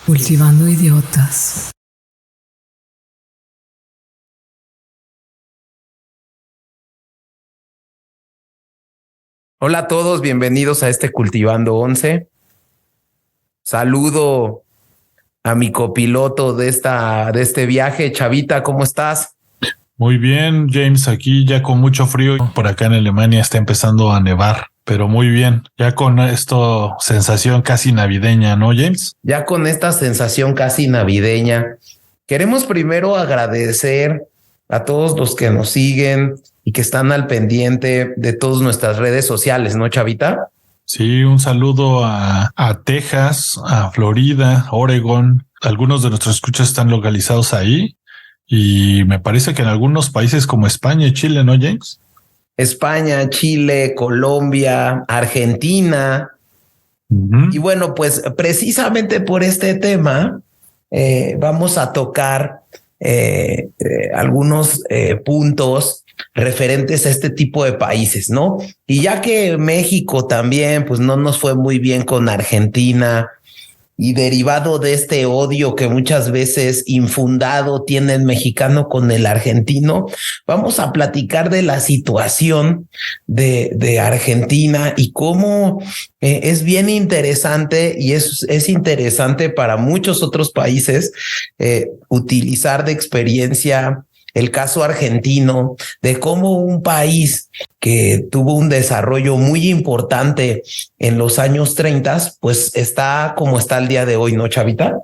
Cultivando idiotas. Hola a todos, bienvenidos a este Cultivando 11. Saludo a mi copiloto de este viaje, Chavita, ¿cómo estás? Muy bien, James, aquí ya con mucho frío. Por acá en Alemania está empezando a nevar, pero muy bien. Ya con esto, sensación casi navideña, ¿no, James? Ya con esta sensación casi navideña, queremos primero agradecer a todos los que nos siguen y que están al pendiente de todas nuestras redes sociales, ¿no, Chavita? Sí, un saludo a Texas, a Florida, Oregon. Algunos de nuestros escuchas están localizados ahí y me parece que en algunos países como España y Chile, ¿no, James? España, Chile, Colombia, Argentina. Y bueno, pues precisamente por este tema vamos a tocar algunos puntos referentes a este tipo de países, ¿no? Y ya que México también, pues no nos fue muy bien con Argentina y derivado de este odio que muchas veces infundado tiene el mexicano con el argentino, vamos a platicar de la situación de Argentina y cómo es bien interesante y es interesante para muchos otros países utilizar de experiencia el caso argentino, de cómo un país que tuvo un desarrollo muy importante en los años 30, pues está como está el día de hoy, ¿no, Chavita?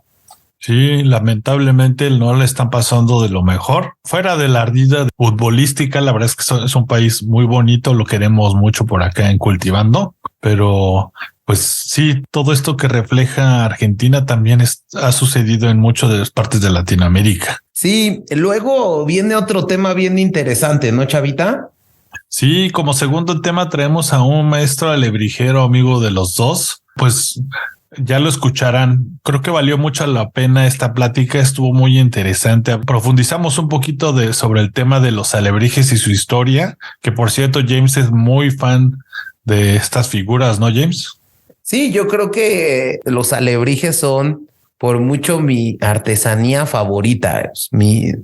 Sí, lamentablemente no le están pasando de lo mejor. Fuera de la ardida futbolística, la verdad es que es un país muy bonito, lo queremos mucho por acá en Cultivando, pero pues sí, todo esto que refleja Argentina también ha sucedido en muchas de las partes de Latinoamérica. Sí, luego viene otro tema bien interesante, ¿no, Chavita? Sí, como segundo tema traemos a un maestro alebrijero, amigo de los dos, pues ya lo escucharán. Creo que valió mucho la pena esta plática, estuvo muy interesante. Profundizamos un poquito sobre el tema de los alebrijes y su historia, que por cierto James es muy fan de estas figuras, ¿no, James? Sí, yo creo que los alebrijes son por mucho mi artesanía favorita. Me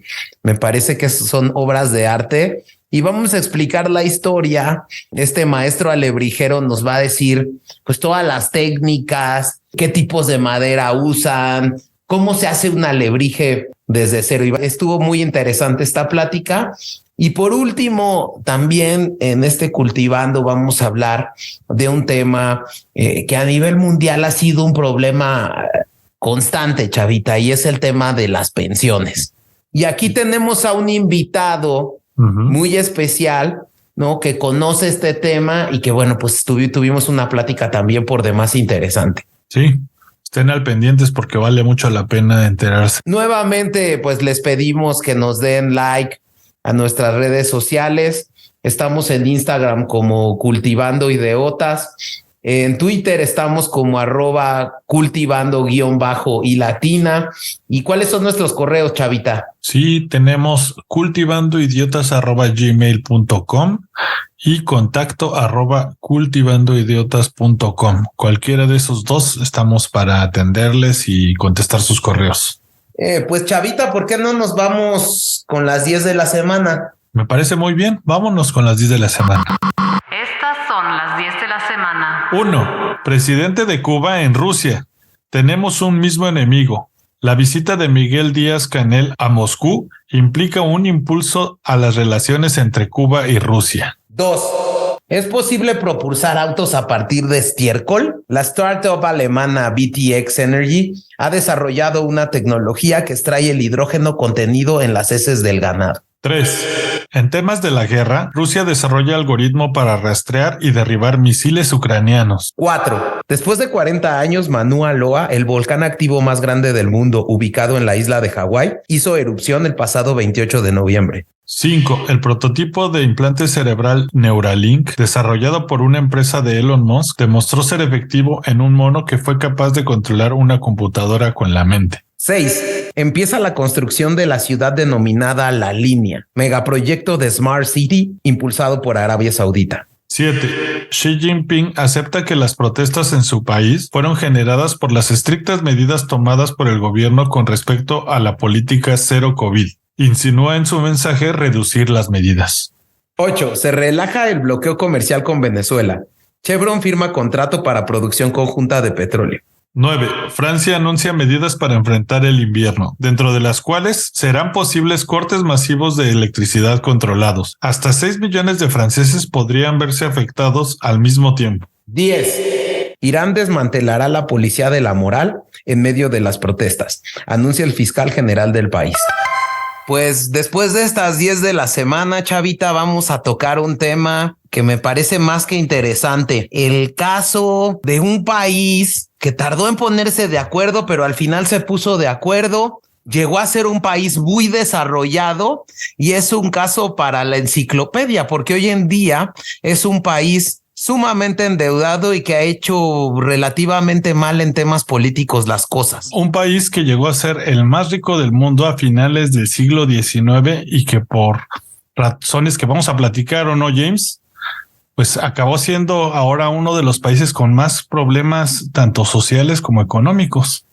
parece que son obras de arte y vamos a explicar la historia. Este maestro alebrijero nos va a decir pues todas las técnicas, qué tipos de madera usan, cómo se hace un alebrije desde cero. Y estuvo muy interesante esta plática. Y por último, también en este Cultivando vamos a hablar de un tema que a nivel mundial ha sido un problema constante, Chavita, y es el tema de las pensiones. Y aquí tenemos a un invitado muy especial, ¿no? Que conoce este tema y que, bueno, pues tuvimos una plática también por demás interesante. Sí, estén al pendientes porque vale mucho la pena enterarse. Nuevamente, pues les pedimos que nos den like a nuestras redes sociales. Estamos en Instagram como Cultivando Ideotas. En Twitter estamos como @cultivando_y latina. ¿Y cuáles son nuestros correos, Chavita? Sí, tenemos cultivandoidiotas@gmail.com y contacto@cultivandoidiotas.com. Cualquiera de esos dos estamos para atenderles y contestar sus correos. Pues Chavita, ¿por qué no nos vamos con las 10 de la semana? Me parece muy bien. Vámonos con las 10 de la semana. Estas son las 10 de la semana. 1. Presidente de Cuba en Rusia. Tenemos un mismo enemigo. La visita de Miguel Díaz-Canel a Moscú implica un impulso a las relaciones entre Cuba y Rusia. 2. ¿Es posible propulsar autos a partir de estiércol? La startup alemana BTX Energy ha desarrollado una tecnología que extrae el hidrógeno contenido en las heces del ganado. 3. En temas de la guerra, Rusia desarrolla algoritmo para rastrear y derribar misiles ucranianos. 4. Después de 40 años, Mauna Loa, el volcán activo más grande del mundo, ubicado en la isla de Hawái, hizo erupción el pasado 28 de noviembre. 5. El prototipo de implante cerebral Neuralink, desarrollado por una empresa de Elon Musk, demostró ser efectivo en un mono que fue capaz de controlar una computadora con la mente. 6. Empieza la construcción de la ciudad denominada La Línea, megaproyecto de Smart City impulsado por Arabia Saudita. 7. Xi Jinping acepta que las protestas en su país fueron generadas por las estrictas medidas tomadas por el gobierno con respecto a la política cero COVID. Insinúa en su mensaje reducir las medidas. 8. Se relaja el bloqueo comercial con Venezuela. Chevron firma contrato para producción conjunta de petróleo. 9. Francia anuncia medidas para enfrentar el invierno, dentro de las cuales serán posibles cortes masivos de electricidad controlados. Hasta 6 millones de franceses podrían verse afectados al mismo tiempo. 10. Irán desmantelará la policía de la moral en medio de las protestas, anuncia el fiscal general del país. Pues después de estas 10 de la semana, Chavita, vamos a tocar un tema que me parece más que interesante. El caso de un país que tardó en ponerse de acuerdo, pero al final se puso de acuerdo. Llegó a ser un país muy desarrollado y es un caso para la enciclopedia, porque hoy en día es un país sumamente endeudado y que ha hecho relativamente mal en temas políticos las cosas. Un país que llegó a ser el más rico del mundo a finales del siglo XIX y que por razones que vamos a platicar, ¿o no, James? Pues acabó siendo ahora uno de los países con más problemas tanto sociales como económicos.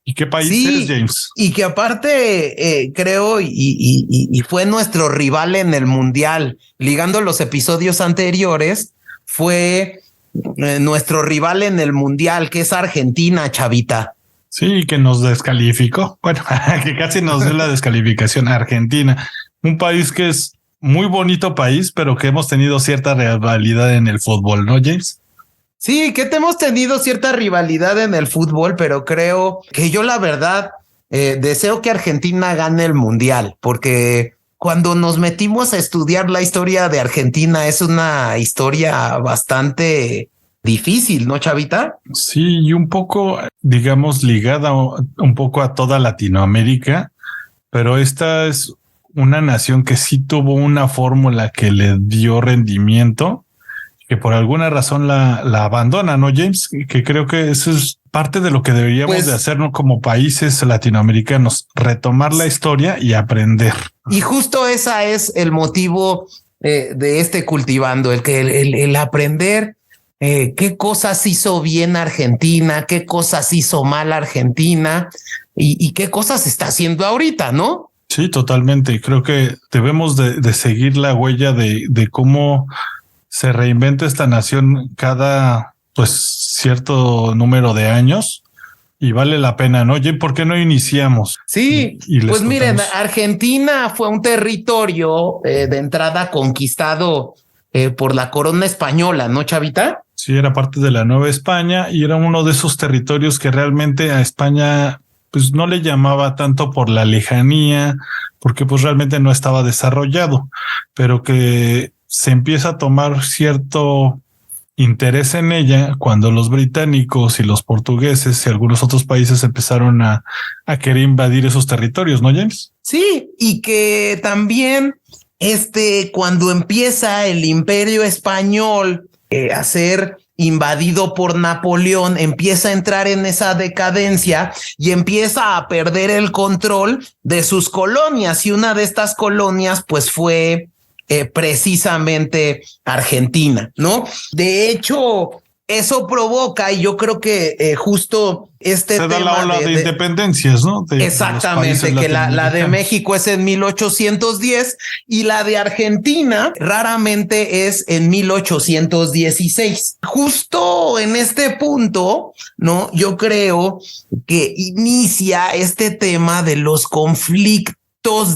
¿Y qué país es, James? Y que aparte creo y fue nuestro rival en el Mundial, ligando los episodios anteriores, fue nuestro rival en el Mundial, que es Argentina, Chavita. Sí, que nos descalificó. Bueno, que casi nos dio la descalificación. Argentina, un país que es muy bonito país, pero que hemos tenido cierta rivalidad en el fútbol, ¿no, James? Sí, que hemos tenido cierta rivalidad en el fútbol, pero creo que yo la verdad deseo que Argentina gane el Mundial, porque cuando nos metimos a estudiar la historia de Argentina es una historia bastante difícil, ¿no, Chavita? Sí, y un poco, digamos, ligada un poco a toda Latinoamérica, pero esta es una nación que sí tuvo una fórmula que le dio rendimiento, que por alguna razón la abandona, ¿no, James? Que creo que eso es parte de lo que deberíamos de hacer, ¿no? Como países latinoamericanos, retomar la historia y aprender. Y justo esa es el motivo de este Cultivando, el aprender qué cosas hizo bien Argentina, qué cosas hizo mal Argentina y qué cosas está haciendo ahorita, ¿no? Sí, totalmente. Creo que debemos de seguir la huella de cómo se reinventa esta nación cada pues cierto número de años y vale la pena, ¿no? Oye, ¿por qué no iniciamos? Sí, pues miren, Argentina fue un territorio de entrada conquistado por la corona española, ¿no, Chavita? Sí, era parte de la Nueva España y era uno de esos territorios que realmente a España pues no le llamaba tanto por la lejanía, porque pues realmente no estaba desarrollado, pero que se empieza a tomar cierto interés en ella cuando los británicos y los portugueses y algunos otros países empezaron a querer invadir esos territorios, ¿no, James? Sí, y que también cuando empieza el Imperio Español a ser invadido por Napoleón, empieza a entrar en esa decadencia y empieza a perder el control de sus colonias, y una de estas colonias pues fue precisamente Argentina, ¿no? De hecho, eso provoca, y yo creo que justo se da la ola de independencias, ¿no? Exactamente, que la de México es en 1810 y la de Argentina raramente es en 1816. Justo en este punto, ¿no? Yo creo que inicia este tema de los conflictos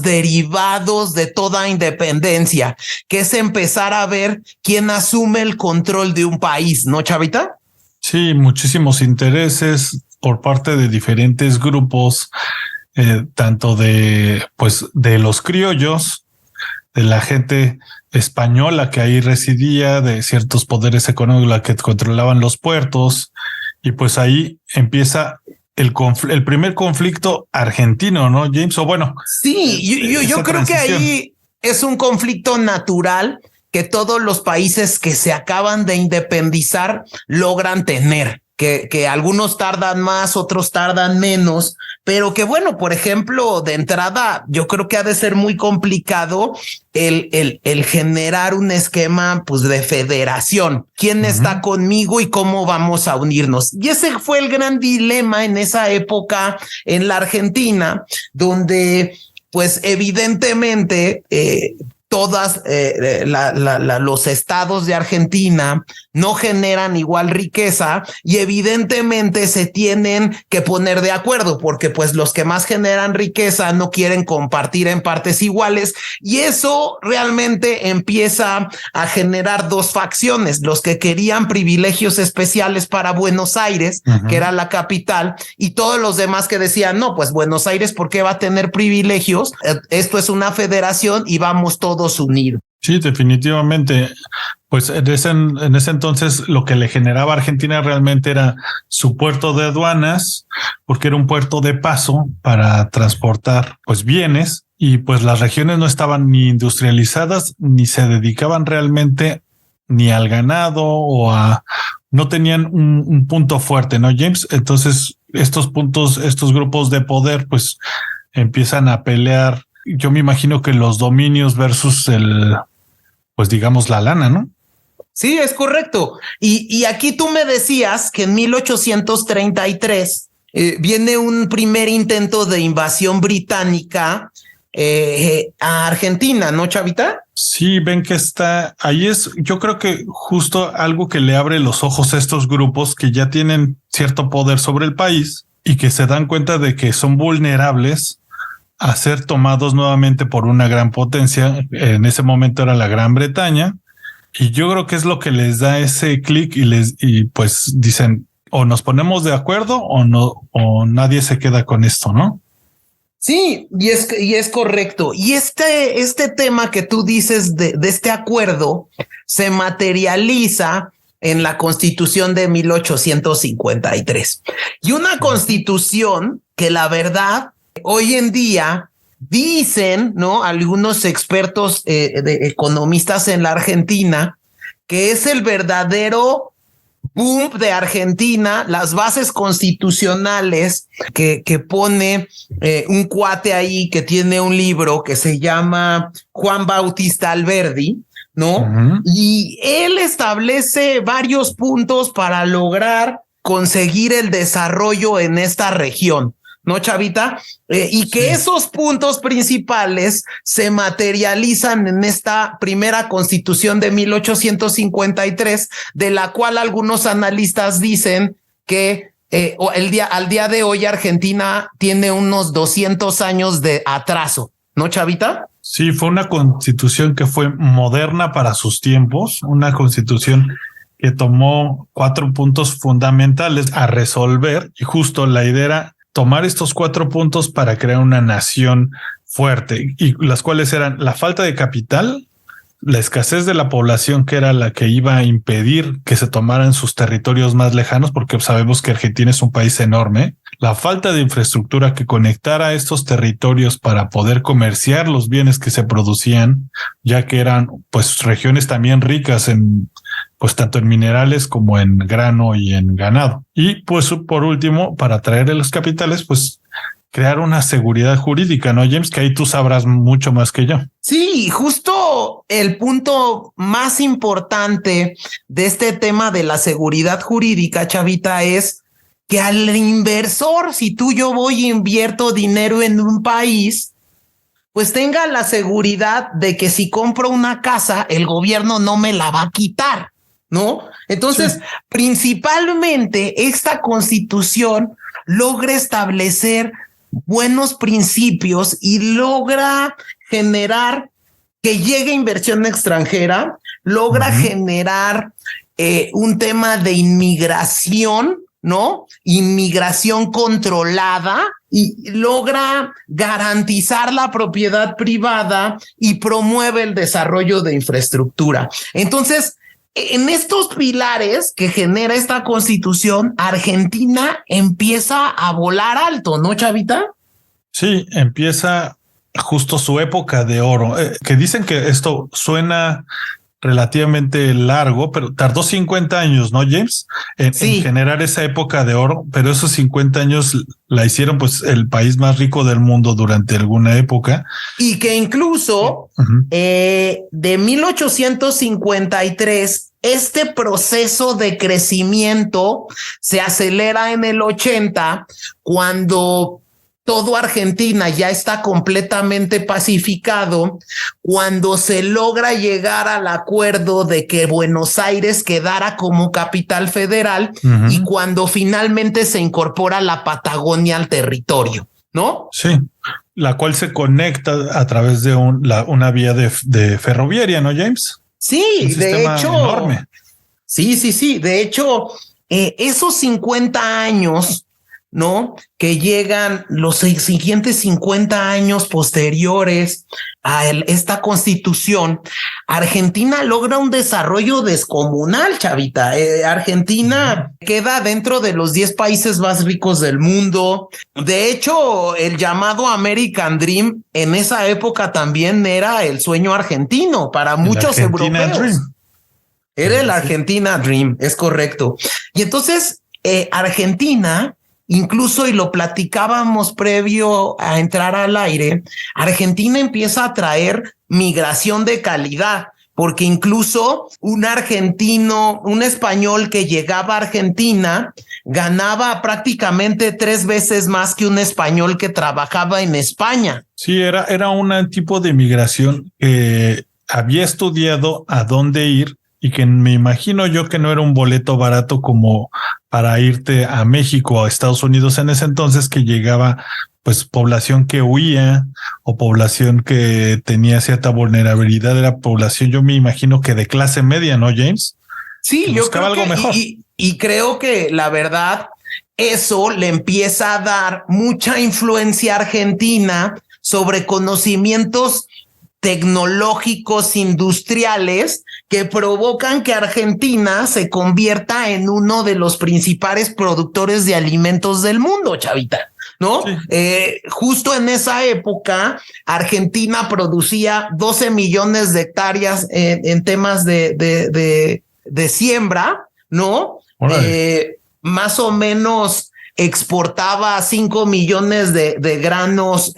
derivados de toda independencia, que es empezar a ver quién asume el control de un país, ¿no, Chavita? Sí, muchísimos intereses por parte de diferentes grupos, tanto de los criollos, de la gente española que ahí residía, de ciertos poderes económicos que controlaban los puertos, y pues ahí empieza el primer conflicto argentino, ¿no, James? O bueno. Sí, yo creo que ahí es un conflicto natural que todos los países que se acaban de independizar logran tener. que algunos tardan más, otros tardan menos, pero que bueno, por ejemplo, de entrada, yo creo que ha de ser muy complicado el generar un esquema pues de federación. ¿Quién está conmigo y cómo vamos a unirnos? Y ese fue el gran dilema en esa época en la Argentina, donde pues evidentemente todas los estados de Argentina no generan igual riqueza y evidentemente se tienen que poner de acuerdo porque pues los que más generan riqueza no quieren compartir en partes iguales y eso realmente empieza a generar dos facciones, los que querían privilegios especiales para Buenos Aires, que era la capital, y todos los demás que decían, no, pues Buenos Aires, ¿por qué va a tener privilegios? Esto es una federación y vamos todos unidos. Sí, definitivamente. Pues en ese entonces lo que le generaba a Argentina realmente era su puerto de aduanas, porque era un puerto de paso para transportar pues bienes y pues las regiones no estaban ni industrializadas ni se dedicaban realmente ni al ganado no tenían un punto fuerte, ¿no, James? Entonces estos grupos de poder pues empiezan a pelear. Yo me imagino que los dominios versus pues digamos la lana, ¿no? Sí, es correcto. Y aquí tú me decías que en 1833 viene un primer intento de invasión británica a Argentina, ¿no, Chavita? Sí, ven que yo creo que justo algo que le abre los ojos a estos grupos que ya tienen cierto poder sobre el país y que se dan cuenta de que son vulnerables a ser tomados nuevamente por una gran potencia. En ese momento era la Gran Bretaña. Y yo creo que es lo que les da ese clic y pues dicen o nos ponemos de acuerdo o no, o nadie se queda con esto, ¿no? Sí, y es correcto. Y este tema que tú dices de este acuerdo se materializa en la Constitución de 1853. Y una constitución que la verdad hoy en día dicen, ¿no? Algunos expertos economistas en la Argentina, que es el verdadero boom de Argentina, las bases constitucionales que pone un cuate ahí que tiene un libro que se llama Juan Bautista Alberdi, ¿no? Y él establece varios puntos para lograr conseguir el desarrollo en esta región, ¿no, Chavita? Y que esos puntos principales se materializan en esta primera constitución de 1853, de la cual algunos analistas dicen que al día de hoy Argentina tiene unos 200 años de atraso, ¿no, Chavita? Sí, fue una constitución que fue moderna para sus tiempos, una constitución que tomó 4 puntos fundamentales a resolver y justo la idea era tomar estos 4 puntos para crear una nación fuerte y las cuales eran la falta de capital, la escasez de la población que era la que iba a impedir que se tomaran sus territorios más lejanos porque sabemos que Argentina es un país enorme, la falta de infraestructura que conectara estos territorios para poder comerciar los bienes que se producían, ya que eran pues regiones también ricas en pues tanto en minerales como en grano y en ganado. Y pues por último, para atraer los capitales, pues crear una seguridad jurídica, ¿no, James? Que ahí tú sabrás mucho más que yo. Sí, justo el punto más importante de este tema de la seguridad jurídica, Chavita, es que al inversor, si yo voy e invierto dinero en un país, pues tenga la seguridad de que si compro una casa, el gobierno no me la va a quitar, ¿no? Entonces, sí, principalmente esta constitución logra establecer buenos principios y logra generar que llegue inversión extranjera, logra generar un tema de inmigración, ¿no? Inmigración controlada y logra garantizar la propiedad privada y promueve el desarrollo de infraestructura. Entonces, en estos pilares que genera esta constitución, Argentina empieza a volar alto, ¿no, Chavita? Sí, empieza justo su época de oro, que dicen que esto suena relativamente largo, pero tardó 50 años, ¿no, James? En generar esa época de oro, pero esos 50 años la hicieron pues el país más rico del mundo durante alguna época. Y que incluso de 1853, este proceso de crecimiento se acelera en el 80, cuando todo Argentina ya está completamente pacificado, cuando se logra llegar al acuerdo de que Buenos Aires quedara como capital federal y cuando finalmente se incorpora la Patagonia al territorio, ¿no? Sí, la cual se conecta a través de una vía de ferroviaria, ¿no, James? Sí, de hecho, enorme. Sí. De hecho, esos 50 años, ¿no? Que llegan los siguientes 50 años posteriores a esta constitución, Argentina logra un desarrollo descomunal, chavita. Argentina queda dentro de los 10 países más ricos del mundo. De hecho, el llamado American Dream en esa época también era el sueño argentino para muchos europeos. Dream. Era el Argentina Dream, es correcto. Y entonces, Argentina, incluso, y lo platicábamos previo a entrar al aire, Argentina empieza a traer migración de calidad, porque incluso un argentino, un español que llegaba a Argentina, ganaba prácticamente 3 veces más que un español que trabajaba en España. Sí, era un tipo de migración que había estudiado a dónde ir, y que me imagino yo que no era un boleto barato como para irte a México o a Estados Unidos en ese entonces, que llegaba pues población que huía o población que tenía cierta vulnerabilidad. Era población, yo me imagino que de clase media, ¿no, James? Sí, yo creo algo mejor. Y creo que la verdad, eso le empieza a dar mucha influencia argentina sobre conocimientos tecnológicos industriales que provocan que Argentina se convierta en uno de los principales productores de alimentos del mundo, chavita, ¿no? Sí. Justo en esa época, Argentina producía 12 millones de hectáreas en temas de siembra, ¿no? Más o menos exportaba 5 millones de granos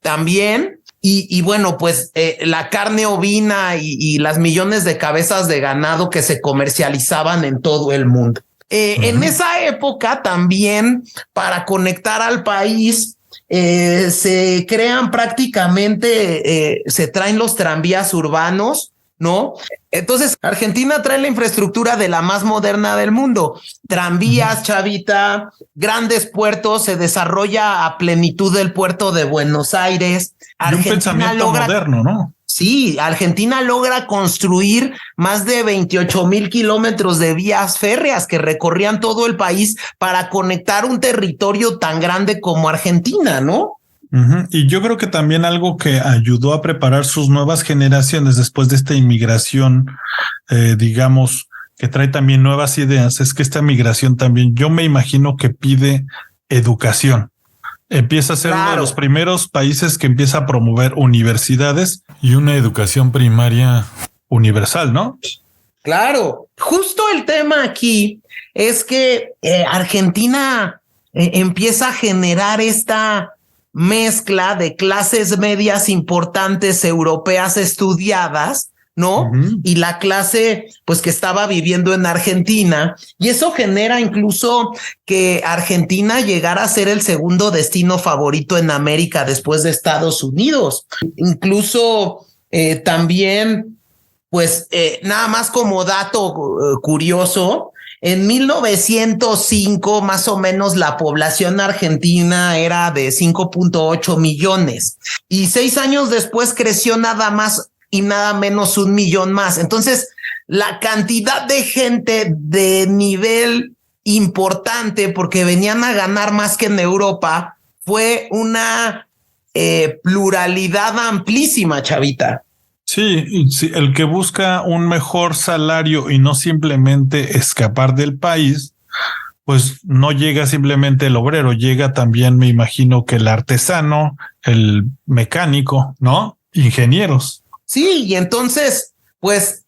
también. Y bueno, pues la carne ovina y las millones de cabezas de ganado que se comercializaban en todo el mundo. En esa época también, para conectar al país, se crean prácticamente, se traen los tranvías urbanos, ¿no? Entonces, Argentina trae la infraestructura de la más moderna del mundo. Tranvías, chavita, grandes puertos, se desarrolla a plenitud el puerto de Buenos Aires. Argentina un pensamiento moderno, ¿no? Sí, Argentina logra construir más de 28,000 kilómetros de vías férreas que recorrían todo el país para conectar un territorio tan grande como Argentina, ¿no? Y yo creo que también algo que ayudó a preparar sus nuevas generaciones después de esta inmigración, digamos, que trae también nuevas ideas, es que esta migración también, yo me imagino que pide educación. Empieza a ser uno de los primeros países que empieza a promover universidades y una educación primaria universal, ¿no? Claro, justo el tema aquí es que Argentina empieza a generar esta mezcla de clases medias importantes europeas estudiadas, ¿no? Y la clase, pues, que estaba viviendo en Argentina, y eso genera incluso que Argentina llegara a ser el segundo destino favorito en América después de Estados Unidos. Incluso también, pues, nada más como dato curioso, en 1905, más o menos, la población argentina era de 5.8 millones y 6 años después creció nada más y nada menos 1 millón más. Entonces, la cantidad de gente de nivel importante, porque venían a ganar más que en Europa, fue una pluralidad amplísima, chavita. Sí, el que busca un mejor salario y no simplemente escapar del país, pues no llega simplemente el obrero, llega también, me imagino, que el artesano, el mecánico, ¿no? Ingenieros. Sí, y entonces, pues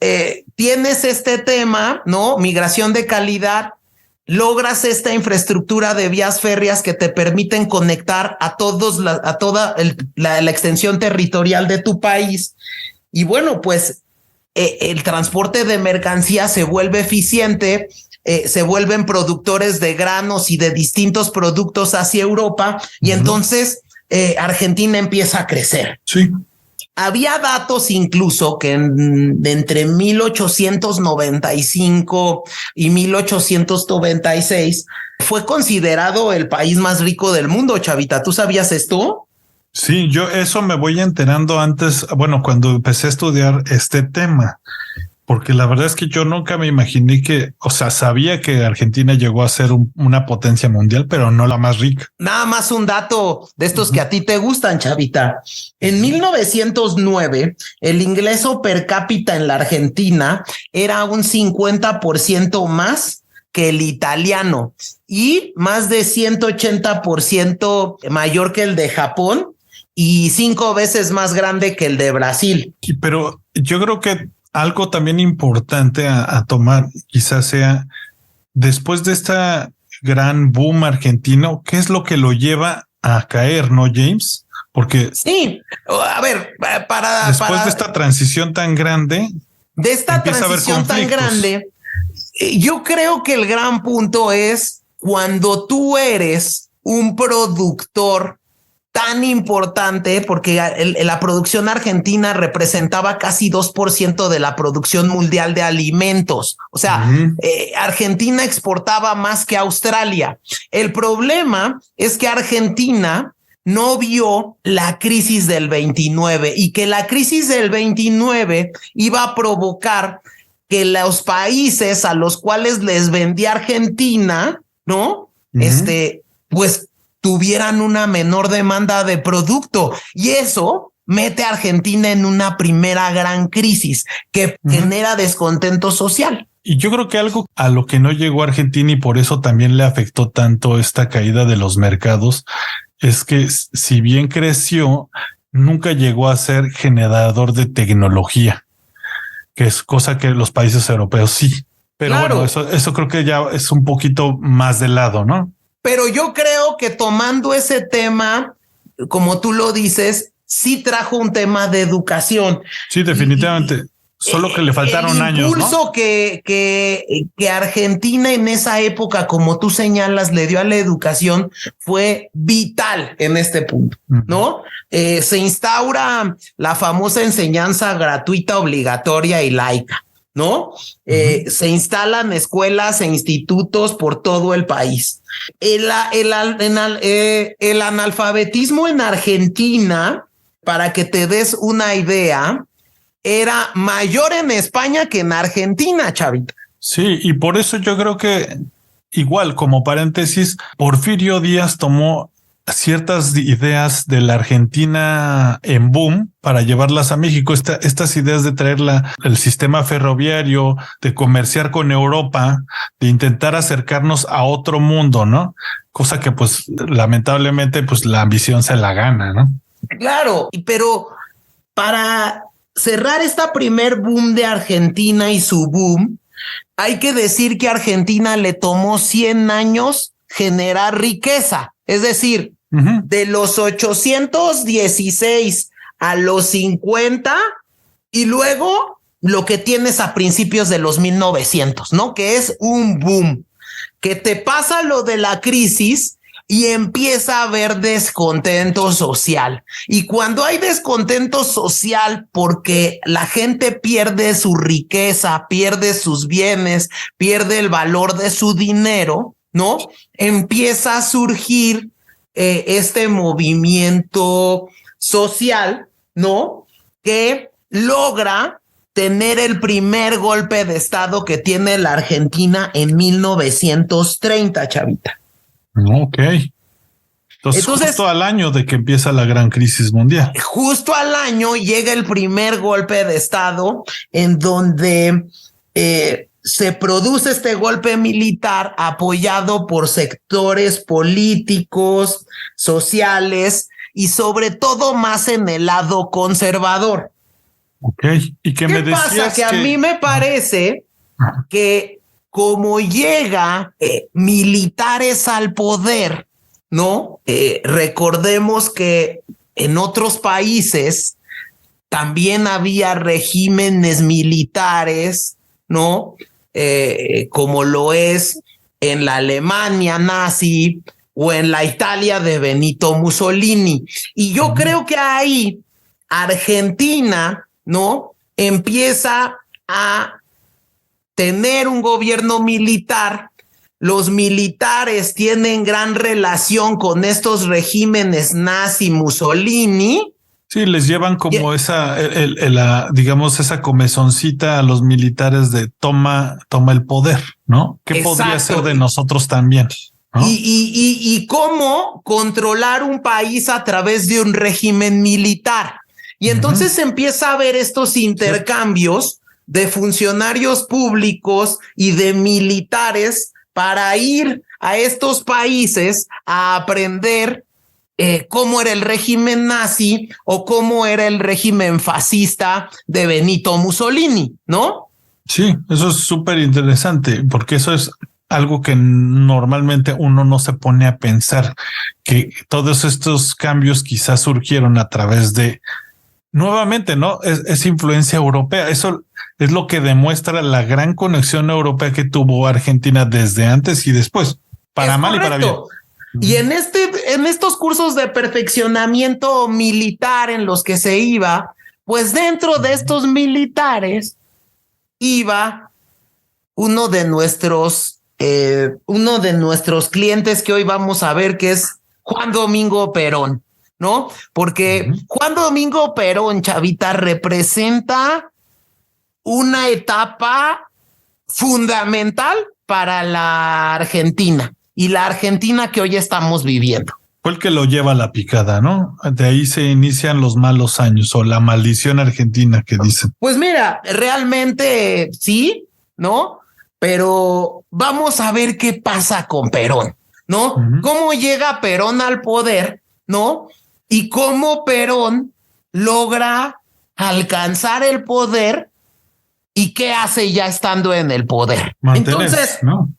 tienes este tema, ¿no? Migración de calidad, logras esta infraestructura de vías férreas que te permiten conectar a toda la extensión territorial de tu país. Y bueno, pues el transporte de mercancías se vuelve eficiente, se vuelven productores de granos y de distintos productos hacia Europa, y entonces Argentina empieza a crecer. Sí. Había datos incluso que entre 1895 y 1896 fue considerado el país más rico del mundo, Chavita. ¿Tú sabías esto? Sí, yo eso me voy enterando antes, bueno, cuando empecé a estudiar este tema, porque la verdad es que yo nunca me imaginé que, o sea, sabía que Argentina llegó a ser una potencia mundial, pero no la más rica. Nada más un dato de estos que a ti te gustan, Chavita. En 1909, el ingreso per cápita en la Argentina era un 50% más que el italiano y más de 180% mayor que el de Japón y 5 veces más grande que el de Brasil. Pero yo creo que algo también importante a tomar quizás sea, después de esta gran boom argentino, ¿qué es lo que lo lleva a caer, no, James? Porque sí, a ver, después de esta transición tan grande, de esta transición tan grande, yo creo que el gran punto es cuando tú eres un productor tan importante, porque la producción argentina representaba casi 2% de la producción mundial de alimentos. O sea, Argentina exportaba más que Australia. El problema es que Argentina no vio la crisis del 29 y que la crisis del 29 iba a provocar que los países a los cuales les vendía Argentina, ¿no? Pues tuvieran una menor demanda de producto y eso mete a Argentina en una primera gran crisis que genera descontento social. Y yo creo que algo a lo que no llegó Argentina y por eso también le afectó tanto esta caída de los mercados es que si bien creció, nunca llegó a ser generador de tecnología, que es cosa que los países europeos sí. Pero claro, bueno, eso creo que ya es un poquito más de lado, ¿no? Pero yo creo que tomando ese tema, como tú lo dices, sí trajo un tema de educación. Sí, definitivamente. Solo que le faltaron años, ¿no? El impulso que Argentina en esa época, como tú señalas, le dio a la educación fue vital en este punto, ¿no? Se instaura la famosa enseñanza gratuita, obligatoria y laica, ¿no? Se instalan escuelas e institutos por todo el país. El analfabetismo en Argentina, para que te des una idea, era mayor en España que en Argentina, Chavita. Sí, y por eso yo creo que, igual como paréntesis, Porfirio Díaz tomó ciertas ideas de la Argentina en boom para llevarlas a México. Estas ideas de traer el sistema ferroviario, de comerciar con Europa, de intentar acercarnos a otro mundo, ¿no? Cosa que pues lamentablemente pues la ambición se la gana, ¿no? Claro, pero para cerrar esta primer boom de Argentina y su boom, hay que decir que a Argentina le tomó 100 años generar riqueza. Es decir, de los 816 a los 50 y luego lo que tienes a principios de los 1900, ¿no? Que es un boom, que te pasa lo de la crisis y empieza a haber descontento social. Y cuando hay descontento social porque la gente pierde su riqueza, pierde sus bienes, pierde el valor de su dinero, ¿no? Empieza a surgir este movimiento social, ¿no? Que logra tener el primer golpe de estado que tiene la Argentina en 1930, Chavita. Ok. Entonces, justo al año de que empieza la gran crisis mundial. Justo al año llega el primer golpe de estado en donde se produce este golpe militar apoyado por sectores políticos, sociales y sobre todo más en el lado conservador. Ok. ¿Y qué ¿Qué me pasa? decías Que a mí me parece que como llega militares al poder, ¿no? Recordemos que en otros países también había regímenes militares, ¿no? Como lo es en la Alemania nazi o en la Italia de Benito Mussolini. Y yo creo que ahí Argentina, ¿no? Empieza a tener un gobierno militar. Los militares tienen gran relación con estos regímenes nazi, Mussolini. Sí, les llevan como digamos, esa comezoncita a los militares de toma el poder, ¿no? ¿Qué podría ser de nosotros también? ¿No? Y cómo controlar un país a través de un régimen militar. Y entonces empieza a haber estos intercambios de funcionarios públicos y de militares para ir a estos países a aprender cómo era el régimen nazi o cómo era el régimen fascista de Benito Mussolini, ¿no? Sí, eso es súper interesante porque eso es algo que normalmente uno no se pone a pensar, que todos estos cambios quizás surgieron a través de, nuevamente, ¿no? Es influencia europea. Eso es lo que demuestra la gran conexión europea que tuvo Argentina desde antes y después, para mal y para bien. Y en estos cursos de perfeccionamiento militar en los que se iba, pues dentro de estos militares iba uno de nuestros clientes que hoy vamos a ver, que es Juan Domingo Perón, ¿no? Porque Juan Domingo Perón, chavita, representa una etapa fundamental para la Argentina y la Argentina que hoy estamos viviendo. Fue el que lo lleva a la picada, ¿no? De ahí se inician los malos años o la maldición argentina que dicen. Pues mira, realmente sí, ¿no? Pero vamos a ver qué pasa con Perón, ¿no? Cómo llega Perón al poder, ¿no? Y cómo Perón logra alcanzar el poder y qué hace ya estando en el poder. Entonces, ¿no?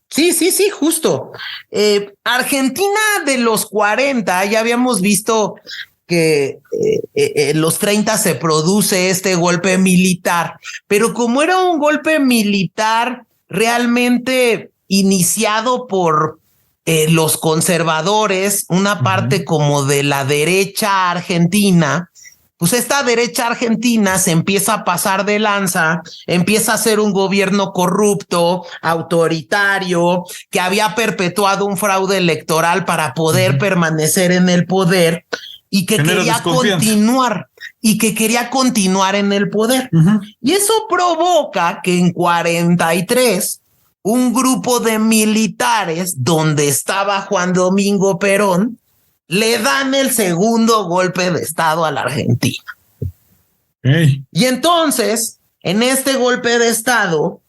Sí, justo. Argentina de los 40, ya habíamos visto que en los 30 se produce este golpe militar, pero como era un golpe militar realmente iniciado por los conservadores, una parte como de la derecha argentina, pues esta derecha argentina se empieza a pasar de lanza, empieza a ser un gobierno corrupto, autoritario, que había perpetuado un fraude electoral para poder permanecer en el poder y que quería continuar en el poder. Y eso provoca que en 43 un grupo de militares donde estaba Juan Domingo Perón le dan el segundo golpe de estado a la Argentina. Y entonces, en este golpe de estado,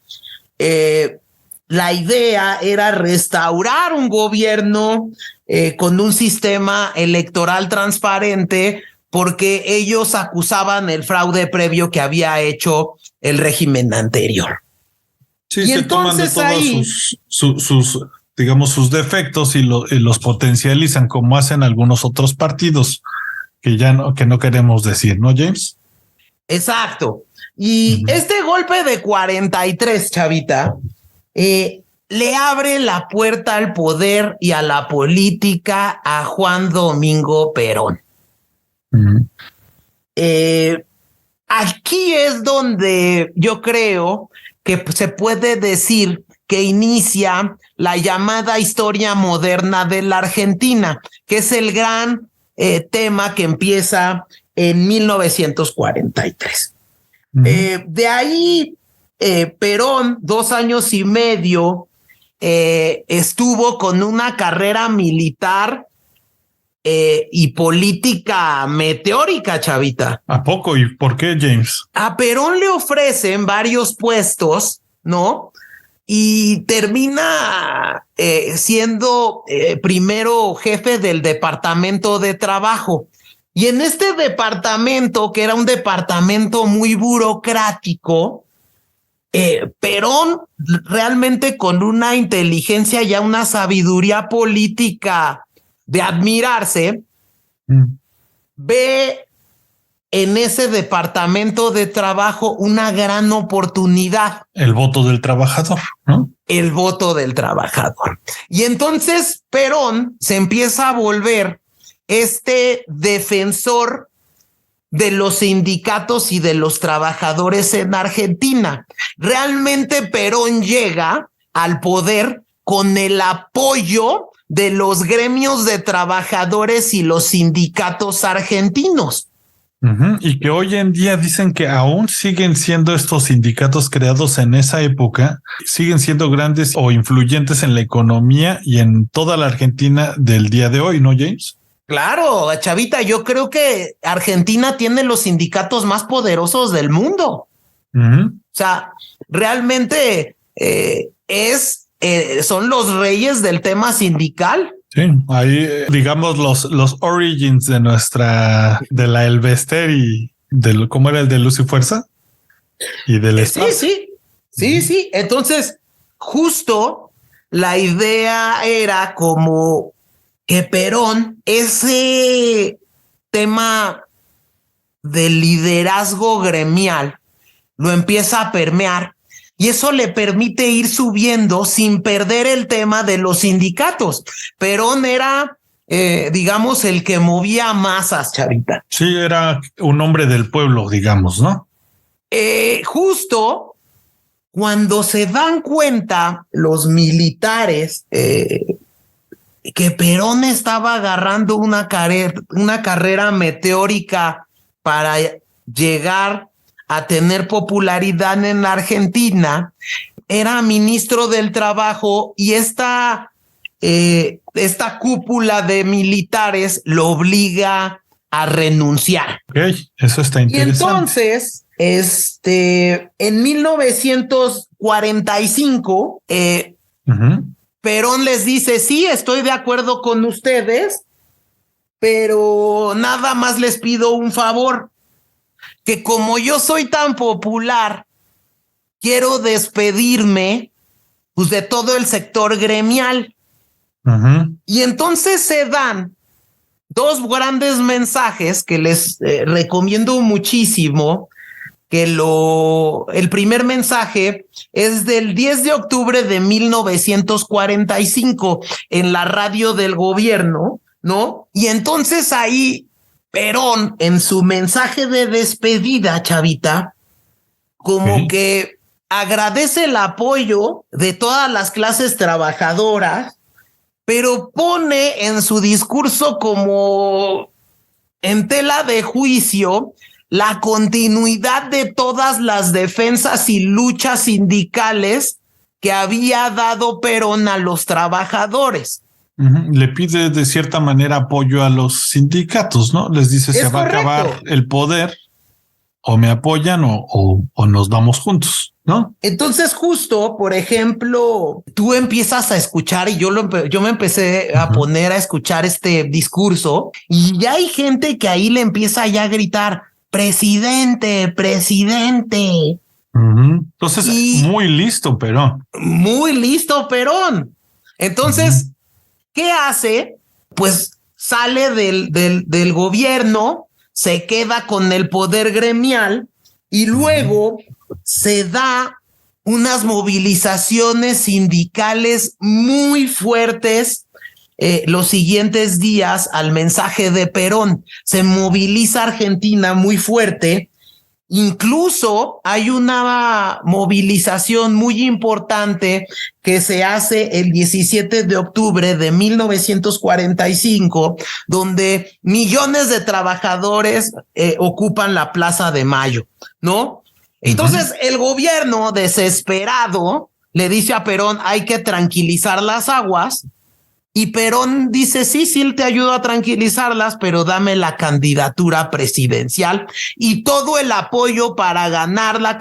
la idea era restaurar un gobierno con un sistema electoral transparente, porque ellos acusaban el fraude previo que había hecho el régimen anterior. Sí, y se entonces toman de todos sus digamos, sus defectos y los potencializan como hacen algunos otros partidos que no queremos decir, ¿no, James? Exacto. Y este golpe de 43, chavita, le abre la puerta al poder y a la política a Juan Domingo Perón. Aquí es donde yo creo que se puede decir que inicia la llamada historia moderna de la Argentina, que es el gran tema que empieza en 1943. De ahí, Perón, 2 años y medio, estuvo con una carrera militar y política meteórica, chavita. ¿A poco? ¿Y por qué, James? A Perón le ofrecen varios puestos, ¿no? Y termina siendo primero jefe del Departamento de Trabajo. Y en este departamento, que era un departamento muy burocrático, Perón realmente con una inteligencia y una sabiduría política de admirarse, ve en ese departamento de trabajo una gran oportunidad. El voto del trabajador, ¿no? El voto del trabajador. Y entonces Perón se empieza a volver este defensor de los sindicatos y de los trabajadores en Argentina. Realmente Perón llega al poder con el apoyo de los gremios de trabajadores y los sindicatos argentinos. Y que hoy en día dicen que aún siguen siendo estos sindicatos creados en esa época, siguen siendo grandes o influyentes en la economía y en toda la Argentina del día de hoy, ¿no, James? Claro, Chavita, yo creo que Argentina tiene los sindicatos más poderosos del mundo. O sea, realmente son los reyes del tema sindical. Sí, ahí digamos los origins de la Elvester y ¿cómo era el de Luz y Fuerza? Y del Estado. Sí. Entonces, justo la idea era como que Perón, ese tema del liderazgo gremial, lo empieza a permear y eso le permite ir subiendo sin perder el tema de los sindicatos. Perón era, digamos, el que movía masas, Chavita. Sí, era un hombre del pueblo, digamos, ¿no? Justo cuando se dan cuenta los militares que Perón estaba agarrando una carrera meteórica para llegar a tener popularidad en la Argentina, era ministro del Trabajo y esta cúpula de militares lo obliga a renunciar. Ok, eso está interesante. Y entonces, en 1945, Perón les dice, sí, estoy de acuerdo con ustedes, pero nada más les pido un favor, que como yo soy tan popular, quiero despedirme pues, de todo el sector gremial. Y entonces se dan dos grandes mensajes que les recomiendo muchísimo, que el primer mensaje es del 10 de octubre de 1945 en la radio del gobierno, ¿no? Y entonces ahí Perón, en su mensaje de despedida, Chavita, como que agradece el apoyo de todas las clases trabajadoras, pero pone en su discurso como en tela de juicio la continuidad de todas las defensas y luchas sindicales que había dado Perón a los trabajadores. Le pide de cierta manera apoyo a los sindicatos, ¿no? Les dice, se va a acabar el poder, o me apoyan o nos vamos juntos, ¿no? Entonces justo, por ejemplo, tú empiezas a escuchar y yo me empecé a poner a escuchar este discurso y ya hay gente que ahí le empieza ya a gritar, presidente. Entonces, muy listo, Perón. Muy listo, Perón. Entonces, ¿qué hace? Pues sale del gobierno, se queda con el poder gremial y luego se da unas movilizaciones sindicales muy fuertes los siguientes días al mensaje de Perón. Se moviliza Argentina muy fuerte. Incluso hay una movilización muy importante que se hace el 17 de octubre de 1945, donde millones de trabajadores ocupan la Plaza de Mayo, ¿no? Entonces el gobierno desesperado le dice a Perón, hay que tranquilizar las aguas. Y Perón dice, sí, te ayudo a tranquilizarlas, pero dame la candidatura presidencial y todo el apoyo para ganar la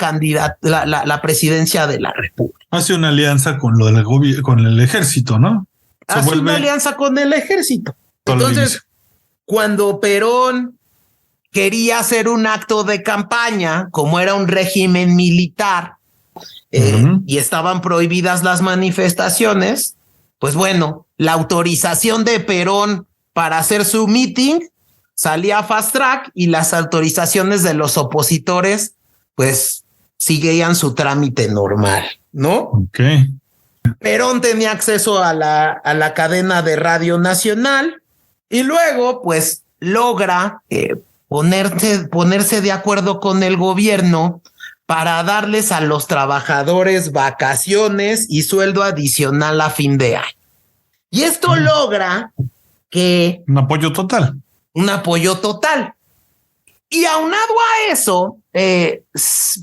presidencia de la República. Hace una alianza con con el ejército, ¿no? Hace una alianza con el ejército. Entonces, cuando Perón quería hacer un acto de campaña, como era un régimen militar, y estaban prohibidas las manifestaciones, pues bueno, la autorización de Perón para hacer su meeting salía fast track y las autorizaciones de los opositores pues seguían su trámite normal, ¿no? Ok. Perón tenía acceso a la cadena de Radio Nacional y luego pues logra ponerse de acuerdo con el gobierno para darles a los trabajadores vacaciones y sueldo adicional a fin de año. Y esto logra que... Un apoyo total. Un apoyo total. Y aunado a eso,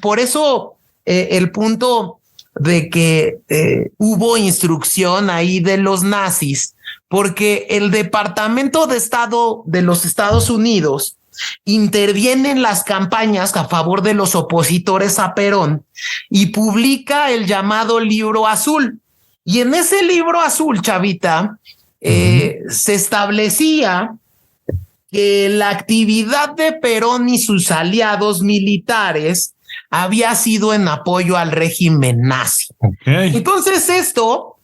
por eso el punto de que hubo instrucción ahí de los nazis, porque el Departamento de Estado de los Estados Unidos interviene en las campañas a favor de los opositores a Perón y publica el llamado Libro Azul. Y en ese Libro Azul, Chavita, se establecía que la actividad de Perón y sus aliados militares había sido en apoyo al régimen nazi. Okay. Entonces esto,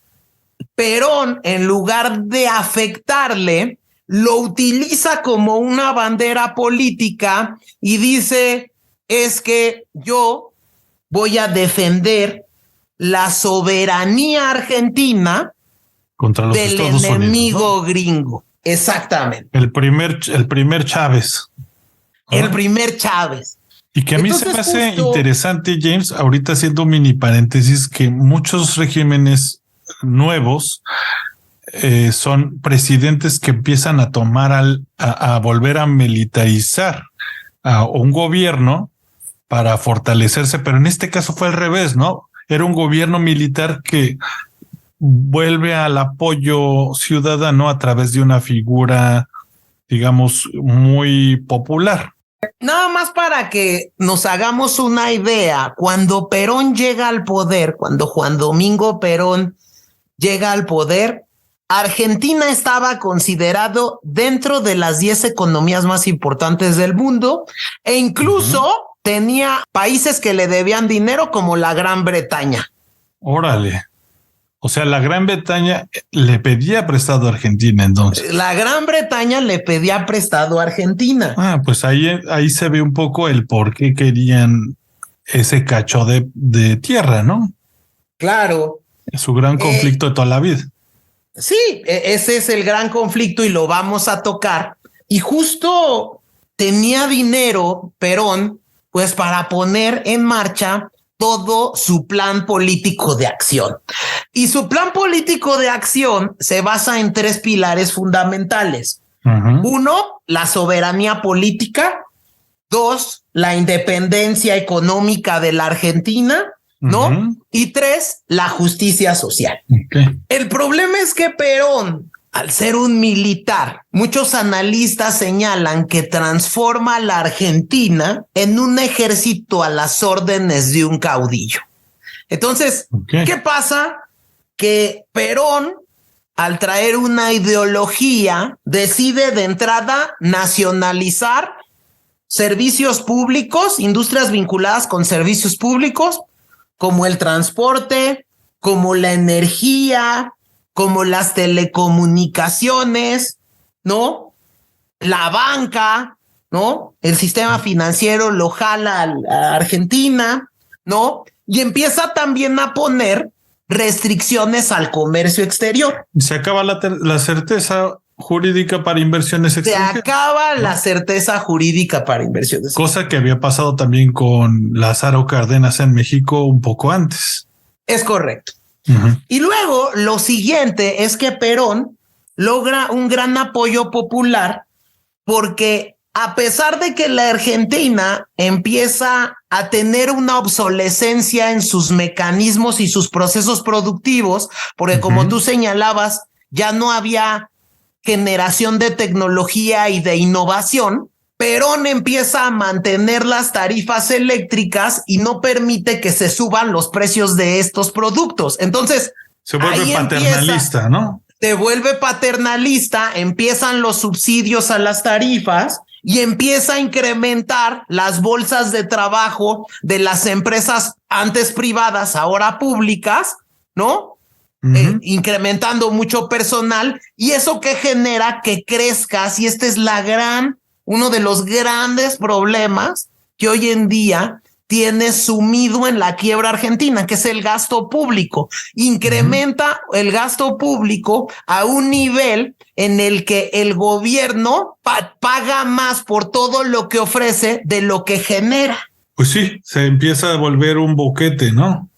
Perón, en lugar de afectarle, lo utiliza como una bandera política y dice, es que yo voy a defender la soberanía argentina contra los del Estados enemigo Unidos, ¿no? Gringo. Exactamente. El primer Chávez. El primer Chávez. Y que a mí Entonces, se me hace justo... interesante, James, ahorita haciendo un mini paréntesis, que muchos regímenes nuevos son presidentes que empiezan a tomar a volver a militarizar a un gobierno para fortalecerse, pero en este caso fue al revés, ¿no? Era un gobierno militar que vuelve al apoyo ciudadano a través de una figura, digamos, muy popular. Nada más para que nos hagamos una idea, cuando Perón llega al poder, cuando Juan Domingo Perón llega al poder, Argentina estaba considerado dentro de las 10 economías más importantes del mundo e incluso tenía países que le debían dinero como la Gran Bretaña. Órale. O sea, la Gran Bretaña le pedía prestado a Argentina entonces. La Gran Bretaña le pedía prestado a Argentina. Ah, pues ahí se ve un poco el por qué querían ese cacho de tierra, ¿no? Claro. Su gran conflicto de toda la vida. Sí, ese es el gran conflicto y lo vamos a tocar. Y justo tenía dinero Perón, pues para poner en marcha todo su plan político de acción. Y su plan político de acción se basa en 3 pilares fundamentales. 1, la soberanía política. 2, la independencia económica de la Argentina, ¿no? Y 3, la justicia social. Okay. El problema es que Perón, al ser un militar, muchos analistas señalan que transforma a la Argentina en un ejército a las órdenes de un caudillo. Entonces, ¿qué pasa? Que Perón, al traer una ideología, decide de entrada nacionalizar servicios públicos, industrias vinculadas con servicios públicos, como el transporte, como la energía, como las telecomunicaciones, ¿no? La banca, ¿no? El sistema financiero lo jala a Argentina, ¿no? Y empieza también a poner restricciones al comercio exterior. Se acaba la certeza jurídica para inversiones extranjeras. Se acaba la certeza jurídica para inversiones. Cosa que había pasado también con Lázaro Cárdenas en México un poco antes. Es correcto. Y luego lo siguiente es que Perón logra un gran apoyo popular porque a pesar de que la Argentina empieza a tener una obsolescencia en sus mecanismos y sus procesos productivos, porque como tú señalabas, ya no había generación de tecnología y de innovación, Perón empieza a mantener las tarifas eléctricas y no permite que se suban los precios de estos productos. Entonces, se vuelve paternalista, ¿no? Se vuelve paternalista, empiezan los subsidios a las tarifas y empieza a incrementar las bolsas de trabajo de las empresas antes privadas, ahora públicas, ¿no? Incrementando mucho personal, y eso que genera que crezcas, y este es uno de los grandes problemas que hoy en día tiene sumido en la quiebra Argentina, que es el gasto público. Incrementa el gasto público a un nivel en el que el gobierno paga más por todo lo que ofrece de lo que genera. Pues sí, se empieza a volver un boquete, ¿no?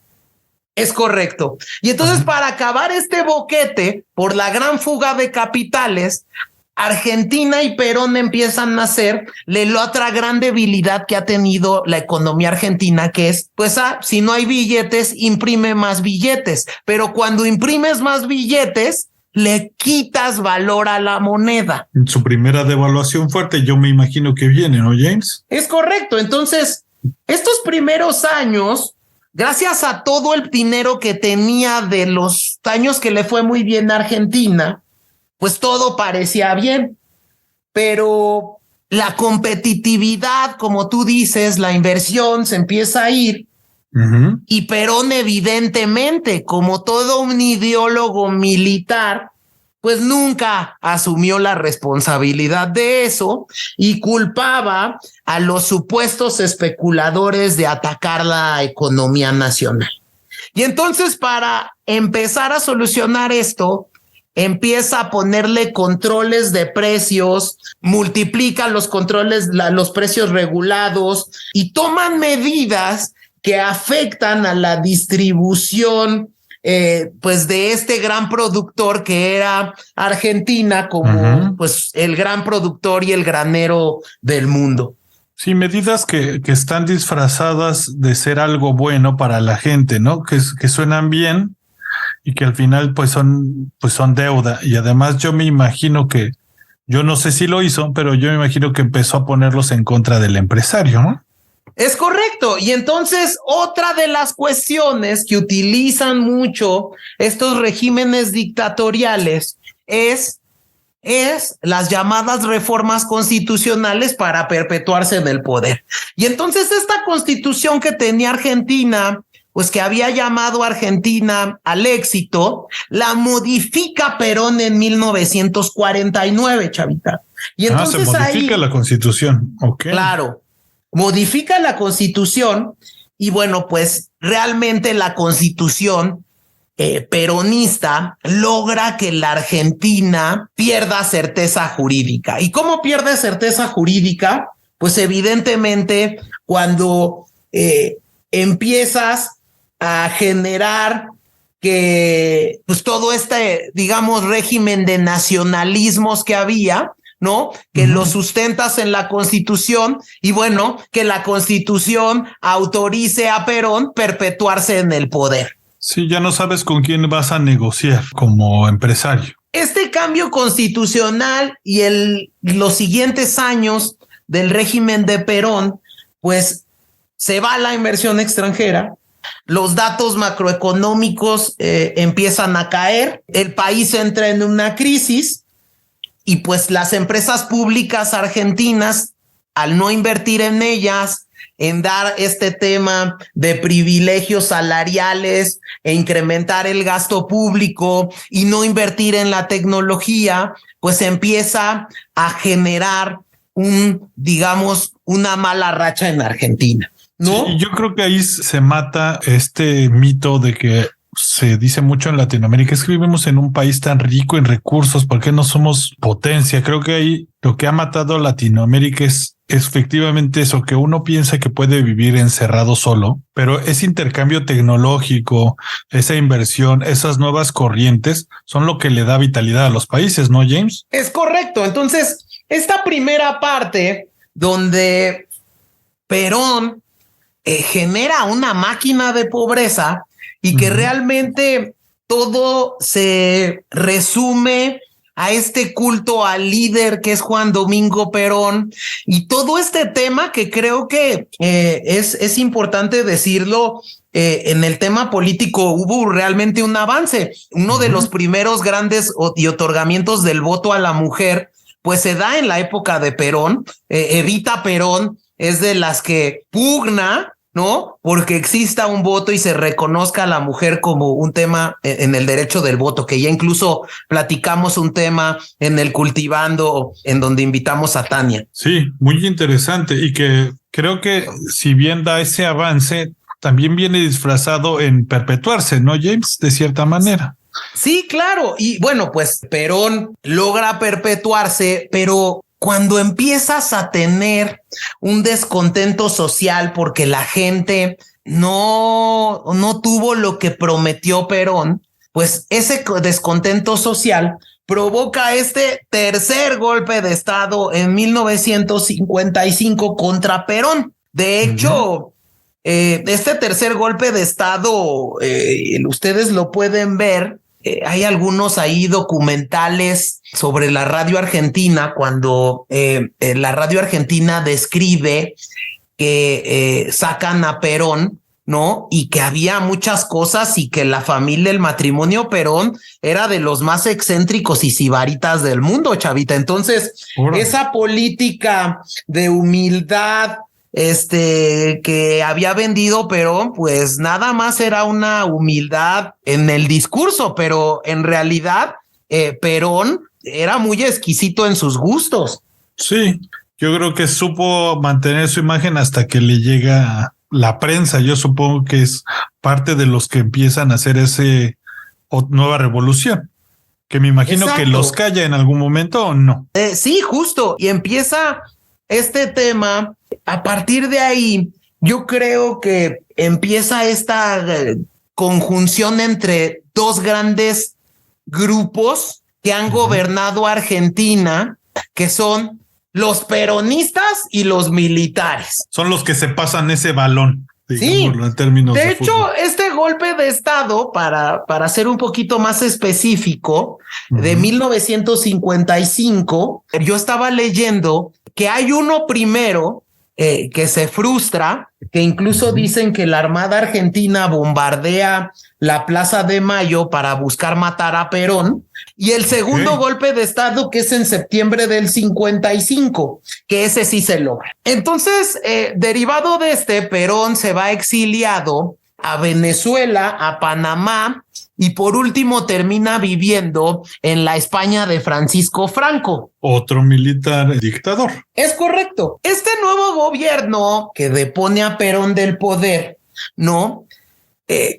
Es correcto. Y entonces, para acabar este boquete, por la gran fuga de capitales, Argentina y Perón empiezan a hacer la otra gran debilidad que ha tenido la economía argentina, que es, pues, si no hay billetes, imprime más billetes. Pero cuando imprimes más billetes, le quitas valor a la moneda. En su primera devaluación fuerte, yo me imagino que viene, ¿no, James? Es correcto. Entonces, estos primeros años, gracias a todo el dinero que tenía de los años que le fue muy bien a Argentina, pues todo parecía bien, pero la competitividad, como tú dices, la inversión se empieza a ir. Y Perón, evidentemente, como todo un ideólogo militar, pues nunca asumió la responsabilidad de eso y culpaba a los supuestos especuladores de atacar la economía nacional. Y entonces, para empezar a solucionar esto, empieza a ponerle controles de precios, multiplica los controles, los precios regulados, y toman medidas que afectan a la distribución pues de este gran productor que era Argentina, como pues el gran productor y el granero del mundo. Sí, medidas que están disfrazadas de ser algo bueno para la gente, ¿no? Que suenan bien y que al final pues son deuda. Y además yo me imagino que, yo no sé si lo hizo, pero yo me imagino que empezó a ponerlos en contra del empresario, ¿no? Es correcto. Y entonces, otra de las cuestiones que utilizan mucho estos regímenes dictatoriales es las llamadas reformas constitucionales para perpetuarse en el poder. Y entonces esta constitución que tenía Argentina, pues que había llamado a Argentina al éxito, la modifica Perón en 1949, Chavita. Y entonces se modifica la constitución. Okay. Claro, modifica la constitución y bueno, pues realmente la constitución peronista logra que la Argentina pierda certeza jurídica. ¿Y cómo pierde certeza jurídica? Pues evidentemente cuando empiezas a generar que pues todo este, digamos, régimen de nacionalismos que había, ¿no? Que lo sustentas en la Constitución y bueno, que la Constitución autorice a Perón perpetuarse en el poder. Sí, ya no sabes con quién vas a negociar como empresario. Este cambio constitucional y los siguientes años del régimen de Perón, pues se va la inversión extranjera, los datos macroeconómicos empiezan a caer, el país entra en una crisis y pues las empresas públicas argentinas, al no invertir en ellas, en dar este tema de privilegios salariales e incrementar el gasto público y no invertir en la tecnología, pues empieza a generar una mala racha en Argentina, ¿no? Sí, yo creo que ahí se mata este mito de que se dice mucho en Latinoamérica, es que vivimos en un país tan rico en recursos, ¿por qué no somos potencia? Creo que ahí lo que ha matado a Latinoamérica es efectivamente eso, que uno piensa que puede vivir encerrado solo, pero ese intercambio tecnológico, esa inversión, esas nuevas corrientes son lo que le da vitalidad a los países, ¿no, James? Es correcto. Entonces, esta primera parte donde Perón genera una máquina de pobreza y que realmente todo se resume a este culto al líder que es Juan Domingo Perón y todo este tema que creo que es importante decirlo. En el tema político hubo realmente un avance. Uno de los primeros grandes y otorgamientos del voto a la mujer pues se da en la época de Perón. Evita Perón es de las que pugna, ¿no? Porque exista un voto y se reconozca a la mujer como un tema en el derecho del voto, que ya incluso platicamos un tema en el Cultivando, en donde invitamos a Tania. Sí, muy interesante, y que creo que si bien da ese avance, también viene disfrazado en perpetuarse, ¿no, James? De cierta manera. Sí, claro. Y bueno, pues Perón logra perpetuarse, pero cuando empiezas a tener un descontento social porque la gente no tuvo lo que prometió Perón, pues ese descontento social provoca este tercer golpe de Estado en 1955 contra Perón. De hecho, este tercer golpe de Estado, ustedes lo pueden ver. Hay algunos ahí documentales sobre la radio argentina, cuando la radio argentina describe que sacan a Perón, ¿no? Y que había muchas cosas y que la familia, el matrimonio Perón era de los más excéntricos y sibaritas del mundo, chavita. Entonces, esa política de humildad que había vendido Perón, pues nada más era una humildad en el discurso, pero en realidad Perón era muy exquisito en sus gustos. Sí, yo creo que supo mantener su imagen hasta que le llega la prensa. Yo supongo que es parte de los que empiezan a hacer ese nueva revolución, que me imagino que los calla en algún momento, ¿o no? Sí, justo. Y empieza este tema. A partir de ahí, yo creo que empieza esta conjunción entre dos grandes grupos que han gobernado Argentina, que son los peronistas y los militares. Son los que se pasan ese balón. Sí, en términos de hecho, fútbol. Este golpe de Estado, para ser un poquito más específico, de 1955, yo estaba leyendo que hay uno primero que se frustra, que incluso dicen que la Armada Argentina bombardea la Plaza de Mayo para buscar matar a Perón, y el segundo golpe de Estado, que es en septiembre del 55, que ese sí se logra. Entonces, derivado de Perón se va exiliado a Venezuela, a Panamá, y por último termina viviendo en la España de Francisco Franco. Otro militar dictador. Es correcto. Este nuevo gobierno que depone a Perón del poder, ¿no?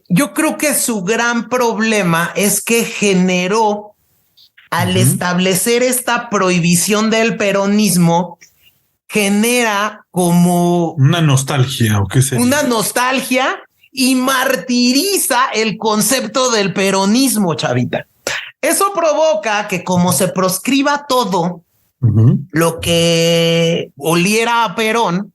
Yo creo que su gran problema es que generó, al establecer esta prohibición del peronismo, genera como una nostalgia, ¿o qué sería? Una nostalgia, y martiriza el concepto del peronismo, chavita. Eso provoca que, como se proscriba todo lo que oliera a Perón,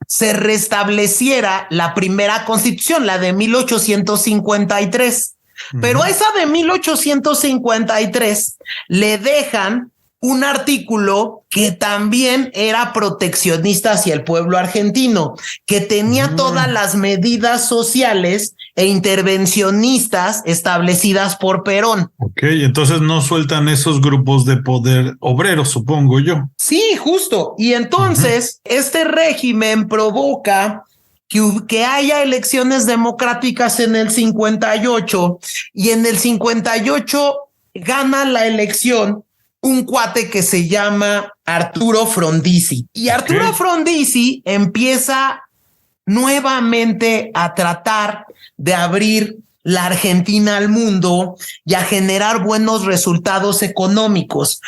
se restableciera la primera constitución, la de 1853. Pero a esa de 1853 le dejan un artículo que también era proteccionista hacia el pueblo argentino, que tenía todas las medidas sociales e intervencionistas establecidas por Perón. Ok, entonces no sueltan esos grupos de poder obrero, supongo yo. Sí, justo. Y entonces este régimen provoca que haya elecciones democráticas en el 58, y en el 58 gana la elección un cuate que se llama Arturo Frondizi. Y Arturo Frondizi empieza nuevamente a tratar de abrir la Argentina al mundo y a generar buenos resultados económicos.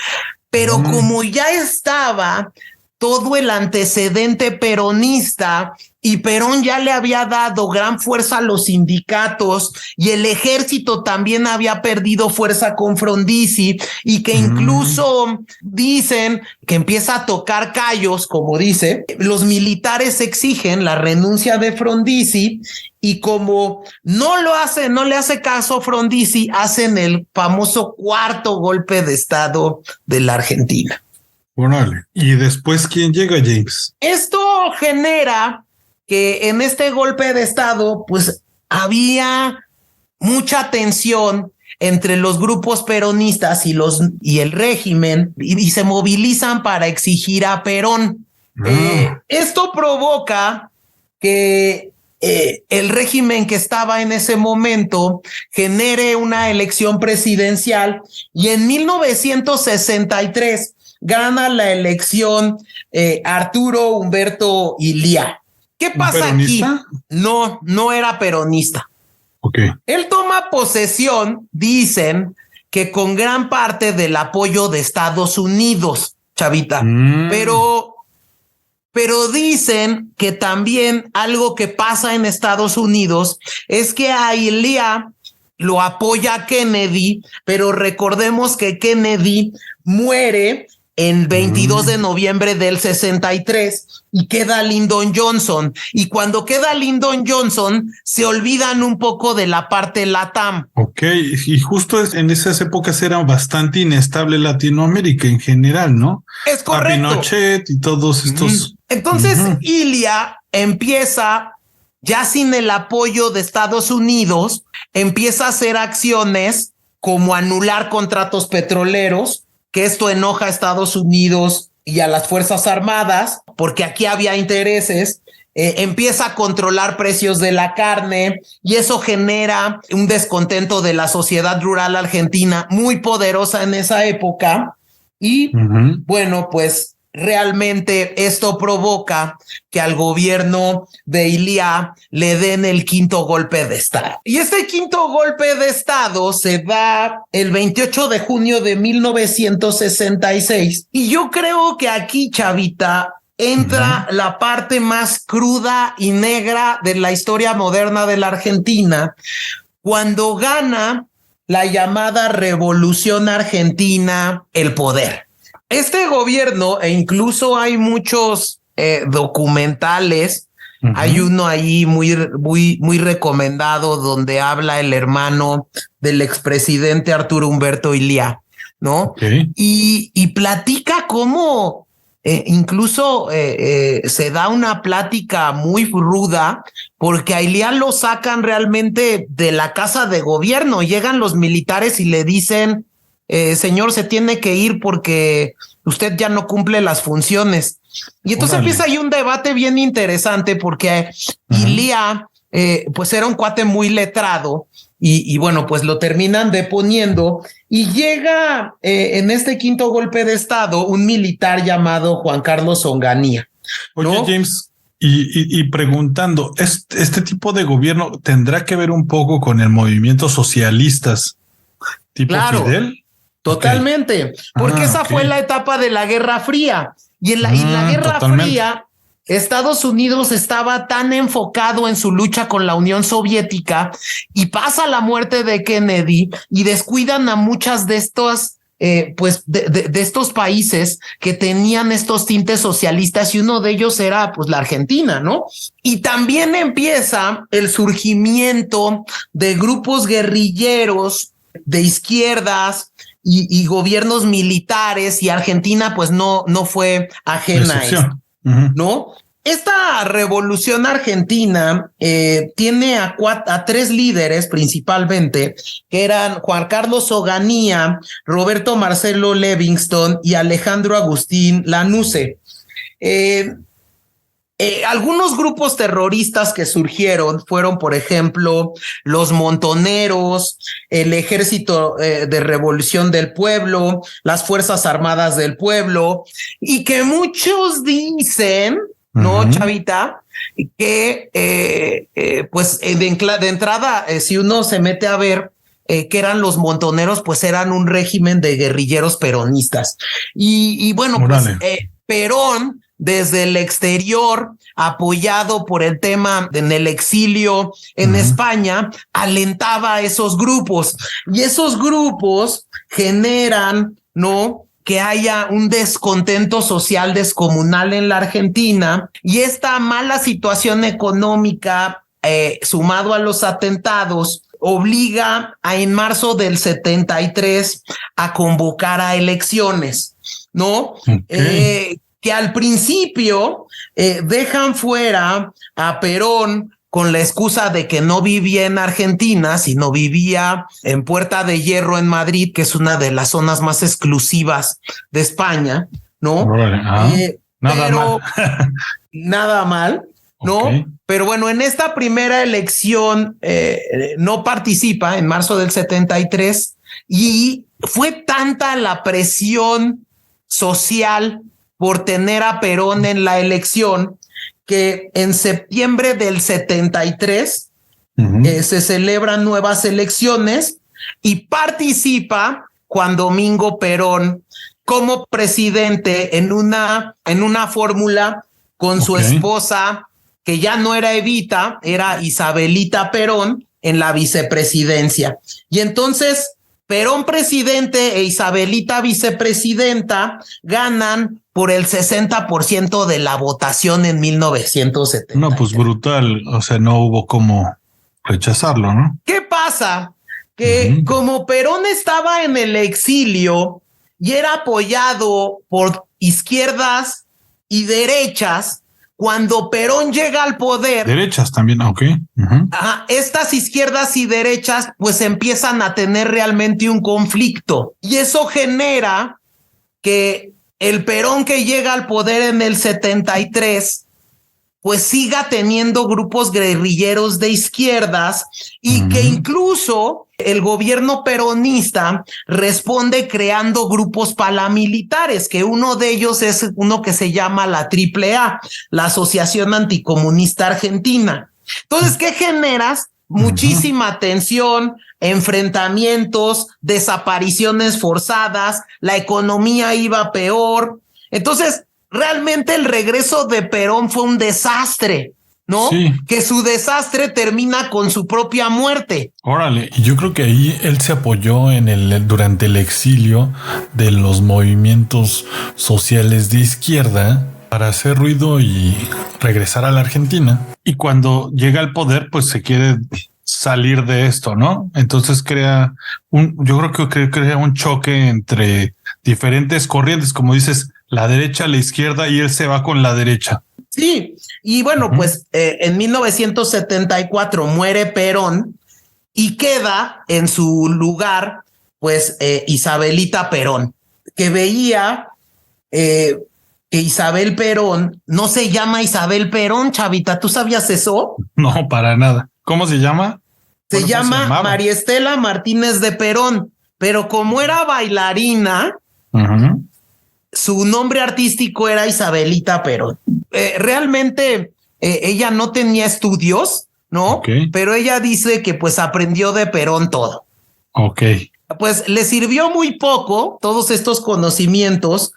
Pero como ya estaba todo el antecedente peronista, y Perón ya le había dado gran fuerza a los sindicatos, y el ejército también había perdido fuerza con Frondizi, y que incluso dicen que empieza a tocar callos, como dice, los militares exigen la renuncia de Frondizi, y como no le hace caso Frondizi, hacen el famoso cuarto golpe de Estado de la Argentina. Órale. ¿Y después quién llega, James? Esto genera que en este golpe de Estado, pues había mucha tensión entre los grupos peronistas y el régimen y se movilizan para exigir a Perón. Esto provoca que el régimen que estaba en ese momento genere una elección presidencial y en 1963 gana la elección Arturo Humberto Illia. ¿Qué pasa aquí? No era peronista. Okay. Él toma posesión, dicen que con gran parte del apoyo de Estados Unidos, Chavita, pero dicen que también algo que pasa en Estados Unidos es que a Illia lo apoya Kennedy, pero recordemos que Kennedy muere el 22 de noviembre del 63 y queda Lyndon Johnson. Y cuando queda Lyndon Johnson, se olvidan un poco de la parte LATAM. Ok, y justo en esas épocas era bastante inestable Latinoamérica en general, ¿no? Es correcto. A Pinochet y todos estos. Entonces, Illia empieza, ya sin el apoyo de Estados Unidos, empieza a hacer acciones como anular contratos petroleros, que esto enoja a Estados Unidos y a las Fuerzas Armadas, porque aquí había intereses. Empieza a controlar precios de la carne y eso genera un descontento de la sociedad rural argentina muy poderosa en esa época. Y bueno, pues realmente esto provoca que al gobierno de Illia le den el quinto golpe de Estado. Y este quinto golpe de Estado se da el 28 de junio de 1966. Y yo creo que aquí, Chavita, entra la parte más cruda y negra de la historia moderna de la Argentina, cuando gana la llamada Revolución Argentina el poder. Este gobierno, e incluso hay muchos documentales, hay uno ahí muy recomendado donde habla el hermano del expresidente Arturo Humberto Illia, ¿no? Okay. Y platica cómo incluso se da una plática muy ruda porque a Illia lo sacan realmente de la casa de gobierno. Llegan los militares y le dicen, señor, se tiene que ir porque usted ya no cumple las funciones. Y entonces empieza ahí un debate bien interesante porque Illia pues era un cuate muy letrado y bueno, pues lo terminan deponiendo y llega en este quinto golpe de Estado un militar llamado Juan Carlos Onganía, ¿no? Oye, James, y preguntando, ¿este tipo de gobierno tendrá que ver un poco con el movimiento socialistas tipo Fidel? Totalmente, porque esa fue la etapa de la Guerra Fría y en la Guerra Fría Estados Unidos estaba tan enfocado en su lucha con la Unión Soviética y pasa la muerte de Kennedy y descuidan a muchas de estos pues de estos países que tenían estos tintes socialistas y uno de ellos era pues la Argentina, ¿no? Y también empieza el surgimiento de grupos guerrilleros de izquierdas y gobiernos militares y Argentina pues no fue ajena a esto, ¿no? Esta revolución argentina tiene a tres líderes principalmente, que eran Juan Carlos Onganía, Roberto Marcelo Livingston y Alejandro Agustín Lanusse. Algunos grupos terroristas que surgieron fueron, por ejemplo, los Montoneros, el Ejército de Revolución del Pueblo, las Fuerzas Armadas del Pueblo, y que muchos dicen, ¿no, Chavita? Que pues de entrada, si uno se mete a ver que eran los Montoneros, pues eran un régimen de guerrilleros peronistas. Y bueno, pues Perón, desde el exterior, apoyado por el tema en el exilio en España, alentaba a esos grupos y esos grupos generan, ¿no?, que haya un descontento social descomunal en la Argentina y esta mala situación económica sumado a los atentados obliga en marzo del 73 a convocar a elecciones, ¿no? Que al principio dejan fuera a Perón con la excusa de que no vivía en Argentina, sino vivía en Puerta de Hierro en Madrid, que es una de las zonas más exclusivas de España, ¿no? Nada mal. Nada mal, ¿no? Okay. Pero bueno, en esta primera elección no participa en marzo del 73 y fue tanta la presión social por tener a Perón en la elección que en septiembre del 73 se celebran nuevas elecciones y participa Juan Domingo Perón como presidente en una fórmula con su esposa, que ya no era Evita, era Isabelita Perón, en la vicepresidencia. Y entonces Perón presidente e Isabelita vicepresidenta ganan por el 60% de la votación en 1970. No, pues brutal. O sea, no hubo cómo rechazarlo, ¿no? ¿Qué pasa? Que como Perón estaba en el exilio y era apoyado por izquierdas y derechas, cuando Perón llega al poder, derechas también, ok. Estas izquierdas y derechas pues empiezan a tener realmente un conflicto y eso genera que el Perón que llega al poder en el 73 pues siga teniendo grupos guerrilleros de izquierdas y que incluso el gobierno peronista responde creando grupos paramilitares, que uno de ellos es uno que se llama la AAA, la Asociación Anticomunista Argentina. Entonces, ¿qué generas? Muchísima tensión, enfrentamientos, desapariciones forzadas, la economía iba peor. Entonces, realmente el regreso de Perón fue un desastre, ¿no? Sí. Que su desastre termina con su propia muerte. Órale, y yo creo que ahí él se apoyó durante el exilio de los movimientos sociales de izquierda para hacer ruido y regresar a la Argentina. Y cuando llega al poder, pues se quiere salir de esto, ¿no? Entonces crea yo creo que crea un choque entre diferentes corrientes, como dices, la derecha, la izquierda, y él se va con la derecha. Sí, y bueno, pues en 1974 muere Perón y queda en su lugar, pues Isabelita Perón, que veía que Isabel Perón no se llama Isabel Perón, Chavita, ¿tú sabías eso? No, para nada. ¿Cómo se llama? Se llama María Estela Martínez de Perón, pero como era bailarina, su nombre artístico era Isabelita Perón. Realmente ella no tenía estudios, ¿no? Okay. Pero ella dice que pues aprendió de Perón todo. Ok. Pues le sirvió muy poco todos estos conocimientos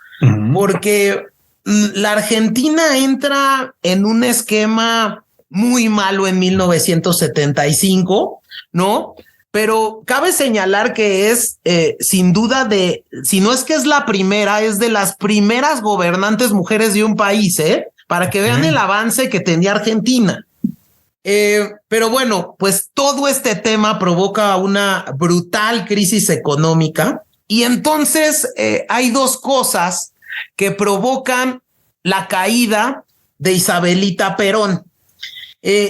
porque la Argentina entra en un esquema muy malo en 1975, ¿no? Pero cabe señalar que es sin duda si no es que es la primera, es de las primeras gobernantes mujeres de un país, para que vean el avance que tenía Argentina. Pero bueno, pues todo este tema provoca una brutal crisis económica y entonces hay dos cosas que provocan la caída de Isabelita Perón.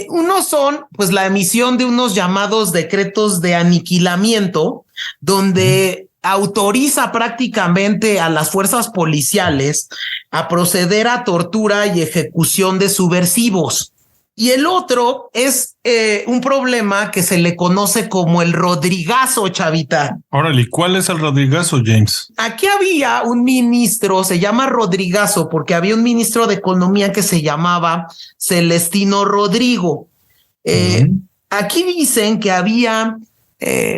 Uno son pues la emisión de unos llamados decretos de aniquilamiento donde autoriza prácticamente a las fuerzas policiales a proceder a tortura y ejecución de subversivos. Y el otro es un problema que se le conoce como el Rodrigazo, Chavita. Órale, ¿cuál es el Rodrigazo, James? Aquí había un ministro, se llama Rodrigazo, porque había un ministro de Economía que se llamaba Celestino Rodrigo. Aquí dicen que había,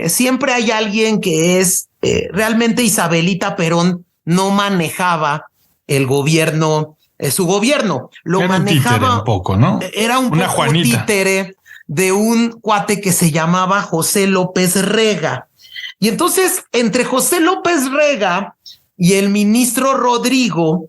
siempre hay alguien que es, realmente Isabelita Perón no manejaba el gobierno, su gobierno, lo era manejaba un títere un poco, ¿no? Era una poco Juanita. Títere de un cuate que se llamaba José López Rega. Y entonces, entre José López Rega y el ministro Rodrigo,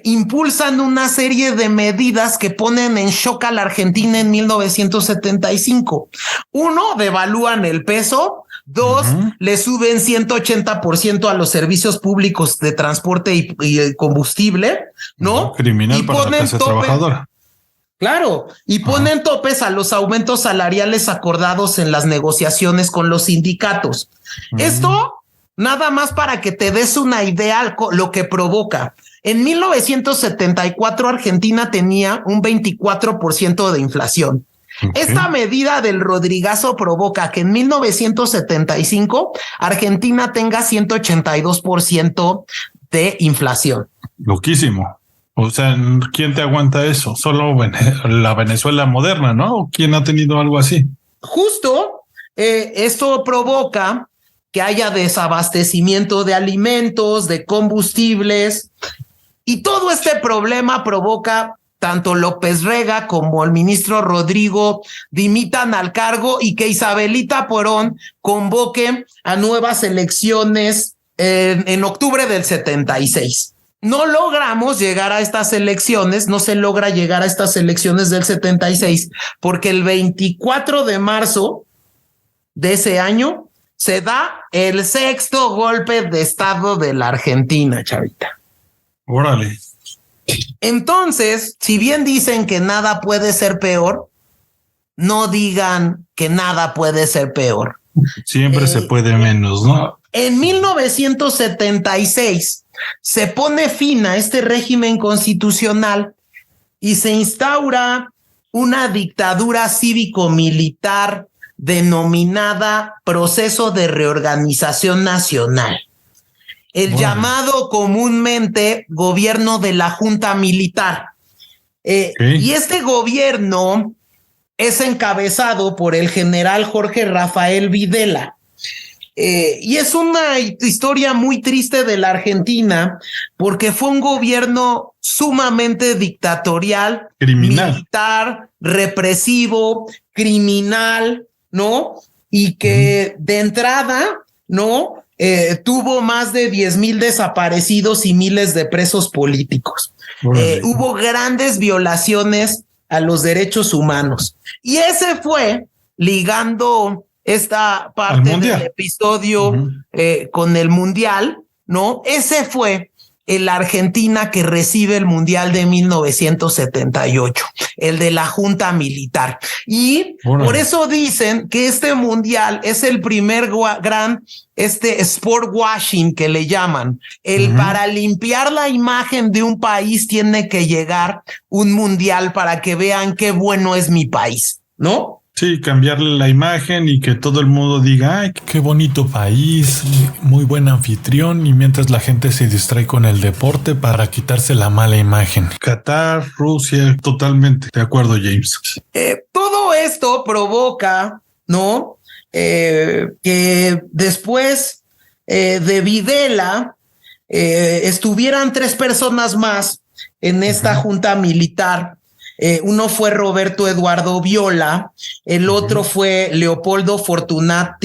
impulsan una serie de medidas que ponen en shock a la Argentina en 1975. Uno, devalúan el peso. Dos, le suben 180% a los servicios públicos de transporte y combustible, ¿no? Criminal y para la clase trabajadora. Claro, y ponen topes a los aumentos salariales acordados en las negociaciones con los sindicatos. Esto, nada más para que te des una idea lo que provoca. En 1974, Argentina tenía un 24% de inflación. Esta medida del Rodrigazo provoca que en 1975 Argentina tenga 182% de inflación. Loquísimo. O sea, ¿quién te aguanta eso? Solo la Venezuela moderna, ¿no? ¿O quién ha tenido algo así? Justo esto provoca que haya desabastecimiento de alimentos, de combustibles, y todo este problema provoca tanto López Rega como el ministro Rodrigo dimitan al cargo y que Isabelita Porón convoque a nuevas elecciones en octubre del 76. No logramos llegar a estas elecciones, no se logra llegar a estas elecciones del 76, porque el 24 de marzo de ese año se da el 6º golpe de estado de la Argentina, chavita. Órale. Entonces, si bien dicen que nada puede ser peor, no digan que nada puede ser peor. Siempre se puede menos, ¿no? En 1976 se pone fin a este régimen constitucional y se instaura una dictadura cívico-militar denominada Proceso de Reorganización Nacional, el llamado comúnmente gobierno de la Junta Militar. Y este gobierno es encabezado por el general Jorge Rafael Videla. Y es una historia muy triste de la Argentina porque fue un gobierno sumamente dictatorial, militar, represivo, criminal, ¿no? Y que de entrada, ¿no? Tuvo más de 10,000 desaparecidos y miles de presos políticos. Hubo grandes violaciones a los derechos humanos. Y ese fue, ligando esta parte del episodio con el Mundial, ¿no? Ese fue la Argentina que recibe el Mundial de 1978, el de la Junta Militar. Y por eso dicen que este Mundial es el primer gran sport washing que le llaman. Para limpiar la imagen de un país tiene que llegar un Mundial para que vean qué bueno es mi país, ¿no? Sí, cambiarle la imagen y que todo el mundo diga, ay, qué bonito país, muy buen anfitrión, y mientras la gente se distrae con el deporte para quitarse la mala imagen. Qatar, Rusia, totalmente. De acuerdo, James. Todo esto provoca, ¿no? Que después de Videla estuvieran 3 personas más en esta junta militar. Uno fue Roberto Eduardo Viola, el otro fue Leopoldo Fortunato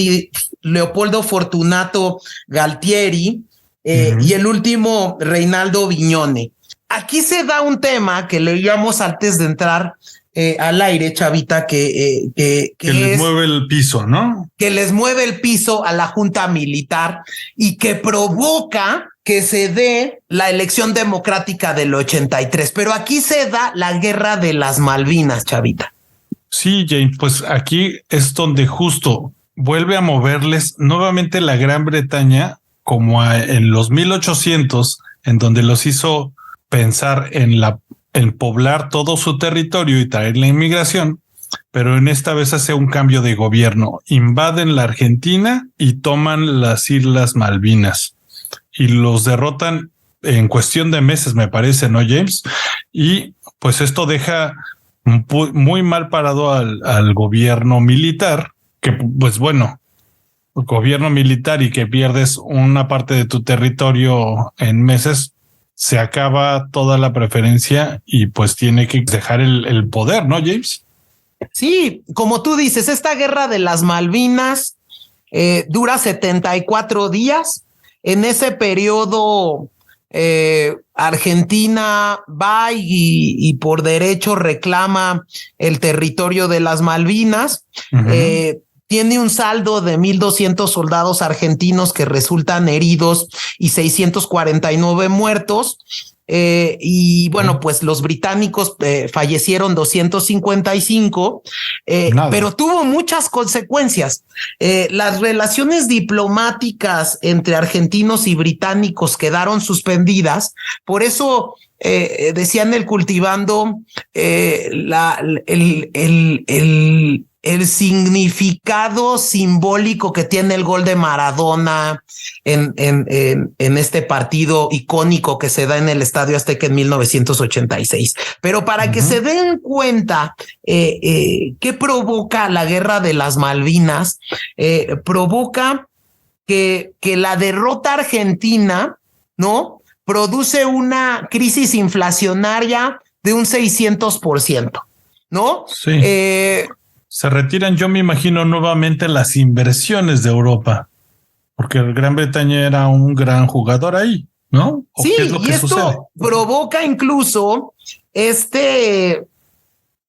Galtieri, y el último Reinaldo Viñone. Aquí se da un tema que leíamos antes de entrar al aire, chavita, que les mueve el piso, ¿no? Que les mueve el piso a la junta militar y que provoca que se dé la elección democrática del 83. Pero aquí se da la guerra de las Malvinas, chavita. Sí, James, pues aquí es donde justo vuelve a moverles nuevamente la Gran Bretaña, como en los 1800, en donde los hizo pensar en poblar todo su territorio y traer la inmigración, pero en esta vez hace un cambio de gobierno. Invaden la Argentina y toman las Islas Malvinas y los derrotan en cuestión de meses, me parece, ¿no, James? Y pues esto deja muy mal parado al gobierno militar, que pues bueno, gobierno militar y que pierdes una parte de tu territorio en meses, se acaba toda la preferencia y pues tiene que dejar el poder, ¿no, James? Sí, como tú dices, esta guerra de las Malvinas dura 74 días. En ese periodo, Argentina va y por derecho reclama el territorio de las Malvinas. Tiene un saldo de 1,200 soldados argentinos que resultan heridos y 649 muertos. y bueno, pues los británicos fallecieron 255, pero tuvo muchas consecuencias. Las relaciones diplomáticas entre argentinos y británicos quedaron suspendidas, por eso decían el Cultivando el significado simbólico que tiene el gol de Maradona en este partido icónico que se da en el Estadio Azteca en 1986. Pero para que se den cuenta qué provoca la Guerra de las Malvinas, provoca que la derrota argentina, ¿no?, produce una crisis inflacionaria de un 600%, ¿no? Sí. Se retiran, yo me imagino, nuevamente las inversiones de Europa, porque Gran Bretaña era un gran jugador ahí, ¿no? Sí, ¿qué es lo que esto sucede? Provoca incluso este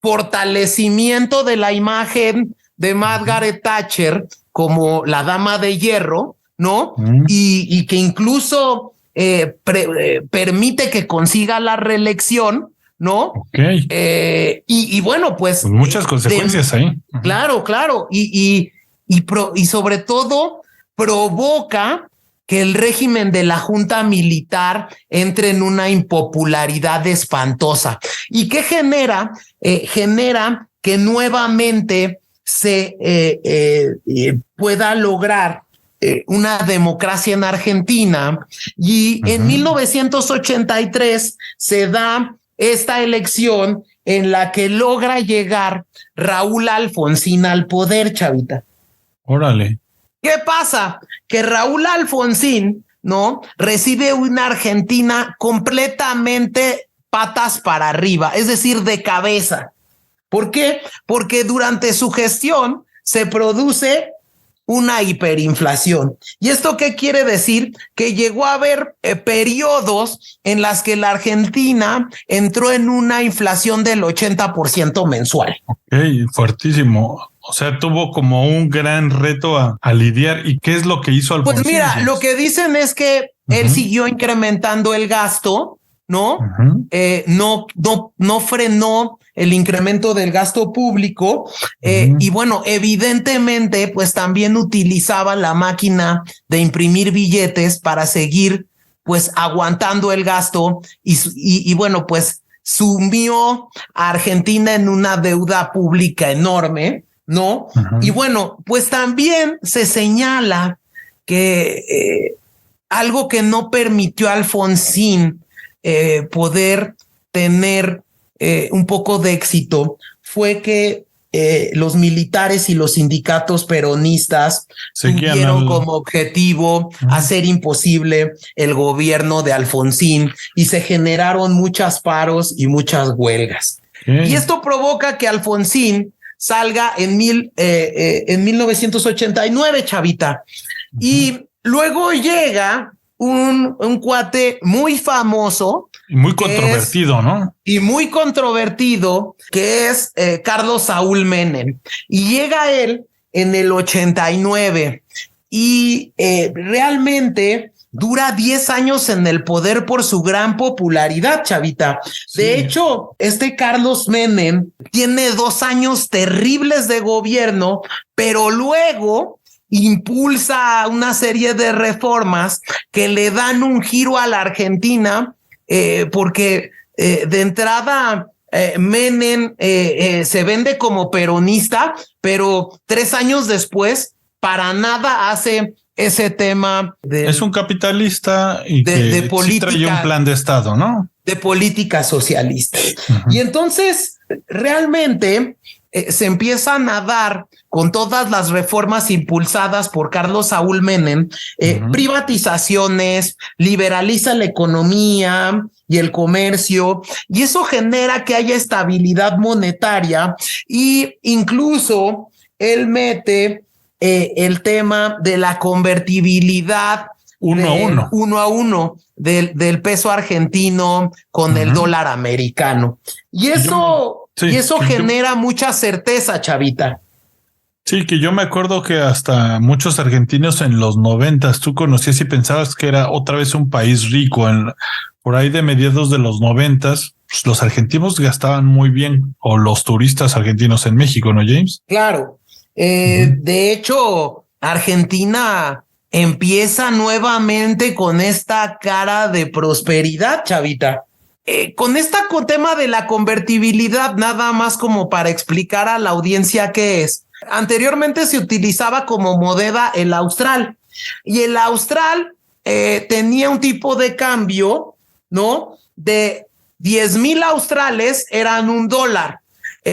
fortalecimiento de la imagen de Margaret Thatcher como la dama de hierro, ¿no? Y que incluso permite que consiga la reelección, ¿no? Okay. Y bueno, pues muchas consecuencias ahí. Claro. Y sobre todo provoca que el régimen de la junta militar entre en una impopularidad espantosa. ¿Y qué genera? Genera que nuevamente se pueda lograr una democracia en Argentina, y en 1983 se da esta elección en la que logra llegar Raúl Alfonsín al poder, Chavita. Órale. ¿Qué pasa? Que Raúl Alfonsín, ¿no?, recibe una Argentina completamente patas para arriba, es decir, de cabeza. ¿Por qué? Porque durante su gestión se produce una hiperinflación. ¿Y esto qué quiere decir? Que llegó a haber periodos en las que la Argentina entró en una inflación del 80% mensual. Ok, fuertísimo. O sea, tuvo como un gran reto a lidiar. ¿Y qué es lo que hizo Alfonsín? Pues mira, lo que dicen es que él siguió incrementando el gasto, ¿no? No frenó el incremento del gasto público, y bueno, evidentemente, pues también utilizaba la máquina de imprimir billetes para seguir, pues, aguantando el gasto y bueno, pues sumió a Argentina en una deuda pública enorme, ¿no? Y bueno, pues también se señala que algo que no permitió a Alfonsín poder tener un poco de éxito fue que los militares y los sindicatos peronistas tuvieron como objetivo hacer imposible el gobierno de Alfonsín, y se generaron muchos paros y muchas huelgas. Y esto provoca que Alfonsín salga en 1989, Chavita. Y luego llega un cuate muy famoso. Y muy controvertido, ¿no? Y muy controvertido, que es Carlos Saúl Menem. Y llega él en el 89 y realmente dura 10 años en el poder por su gran popularidad, Chavita. Sí. De hecho, este Carlos Menem tiene 2 años terribles de gobierno, pero luego impulsa una serie de reformas que le dan un giro a la Argentina, porque de entrada Menem se vende como peronista, pero 3 años después para nada hace ese tema es un capitalista y de política, sí trae un plan de Estado, ¿no? De política socialista. Y entonces realmente se empiezan a dar, con todas las reformas impulsadas por Carlos Saúl Menem, privatizaciones, liberaliza la economía y el comercio, y eso genera que haya estabilidad monetaria, y incluso él mete el tema de la convertibilidad uno a uno del peso argentino con el dólar americano. Y eso, genera mucha certeza, Chavita. Sí, que yo me acuerdo que hasta muchos argentinos en los 90s tú conocías y pensabas que era otra vez un país rico por ahí de mediados de los 90s, pues los argentinos gastaban muy bien, o los turistas argentinos en México, ¿no, James? Claro. De hecho, Argentina empieza nuevamente con esta cara de prosperidad, chavita. Con tema de la convertibilidad, nada más como para explicar a la audiencia qué es. Anteriormente se utilizaba como moneda el austral, y el austral tenía un tipo de cambio, ¿no? De 10,000 australes eran $1.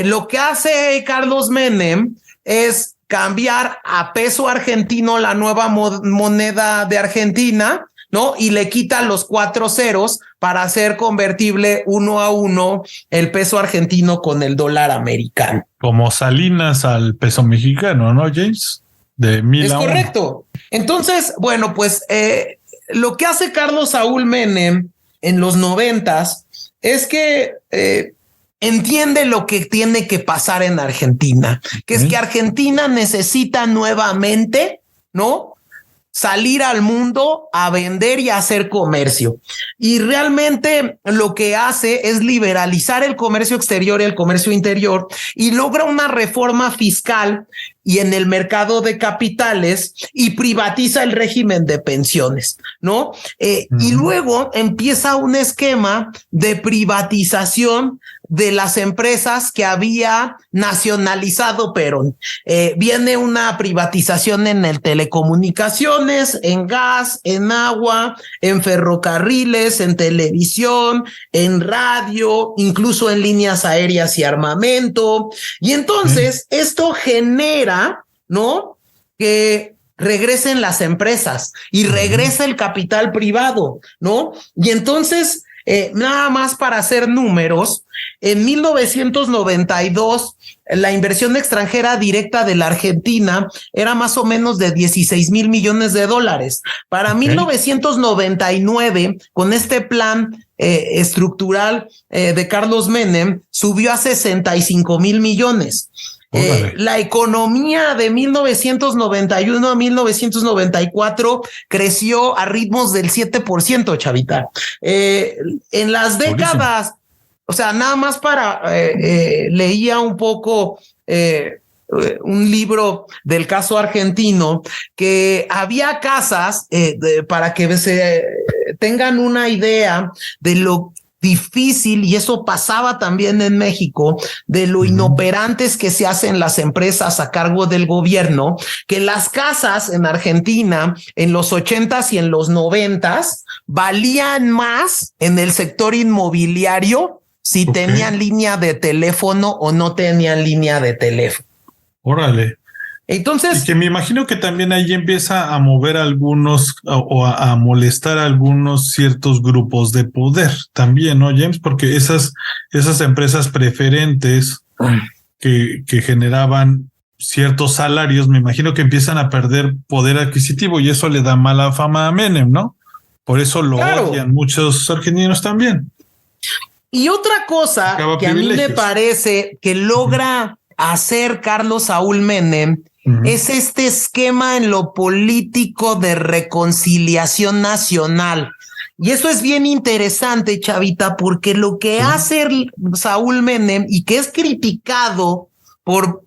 Lo que hace Carlos Menem es cambiar a peso argentino la nueva moneda de Argentina, ¿no? Y le quita los 4 ceros para hacer convertible 1-1 el peso argentino con el dólar americano. Como Salinas al peso mexicano, ¿no, James? De 1000 Es a 1. correcto. Entonces, bueno, pues lo que hace Carlos Saúl Menem en los 90s es que entiende lo que tiene que pasar en Argentina, que es que Argentina necesita nuevamente, ¿no?, salir al mundo a vender y a hacer comercio. Y realmente lo que hace es liberalizar el comercio exterior y el comercio interior, y logra una reforma fiscal y en el mercado de capitales, y privatiza el régimen de pensiones, ¿no? Y luego empieza un esquema de privatización de las empresas que había nacionalizado Perón. Viene una privatización en el telecomunicaciones, en gas, en agua, en ferrocarriles, en televisión, en radio, incluso en líneas aéreas y armamento. Y entonces esto genera, ¿no?, que regresen las empresas y regresa el capital privado, ¿no? Y entonces, nada más para hacer números, en 1992 la inversión extranjera directa de la Argentina era más o menos de 16,000 millones de dólares. Para 1999, con este plan estructural de Carlos Menem, subió a 65,000 millones. La economía de 1991 a 1994 creció a ritmos del 7%, chavita. En las décadas, o sea, nada más para, leía un poco un libro del caso argentino, que había casas, para que se tengan una idea de lo difícil, y eso pasaba también en México, de lo inoperantes que se hacen las empresas a cargo del gobierno, que las casas en Argentina en los 80s y en los 90s valían más en el sector inmobiliario si tenían línea de teléfono o no tenían línea de teléfono. Órale. Entonces, y que me imagino que también ahí empieza a mover algunos o a molestar a algunos ciertos grupos de poder también, ¿no, James? Porque esas empresas preferentes que generaban ciertos salarios, me imagino que empiezan a perder poder adquisitivo, y eso le da mala fama a Menem, ¿no? Por eso lo odian muchos argentinos también. Y otra cosa que a mí me parece que logra hacer Carlos Saúl Menem es este esquema en lo político de reconciliación nacional. Y eso es bien interesante, chavita, porque lo que hace Saúl Menem, y que es criticado por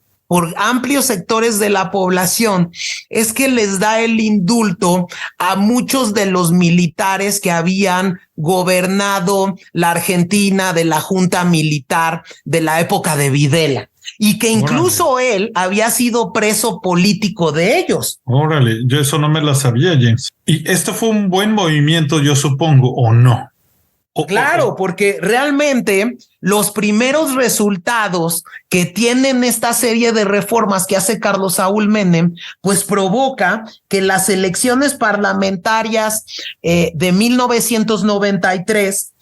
amplios sectores de la población, es que les da el indulto a muchos de los militares que habían gobernado la Argentina de la junta militar de la época de Videla, y que incluso él había sido preso político de ellos. Órale, yo eso no me la sabía, James. Y esto fue un buen movimiento, yo supongo, ¿o no? Claro, porque realmente los primeros resultados que tienen esta serie de reformas que hace Carlos Saúl Menem, pues provoca que las elecciones parlamentarias de 1993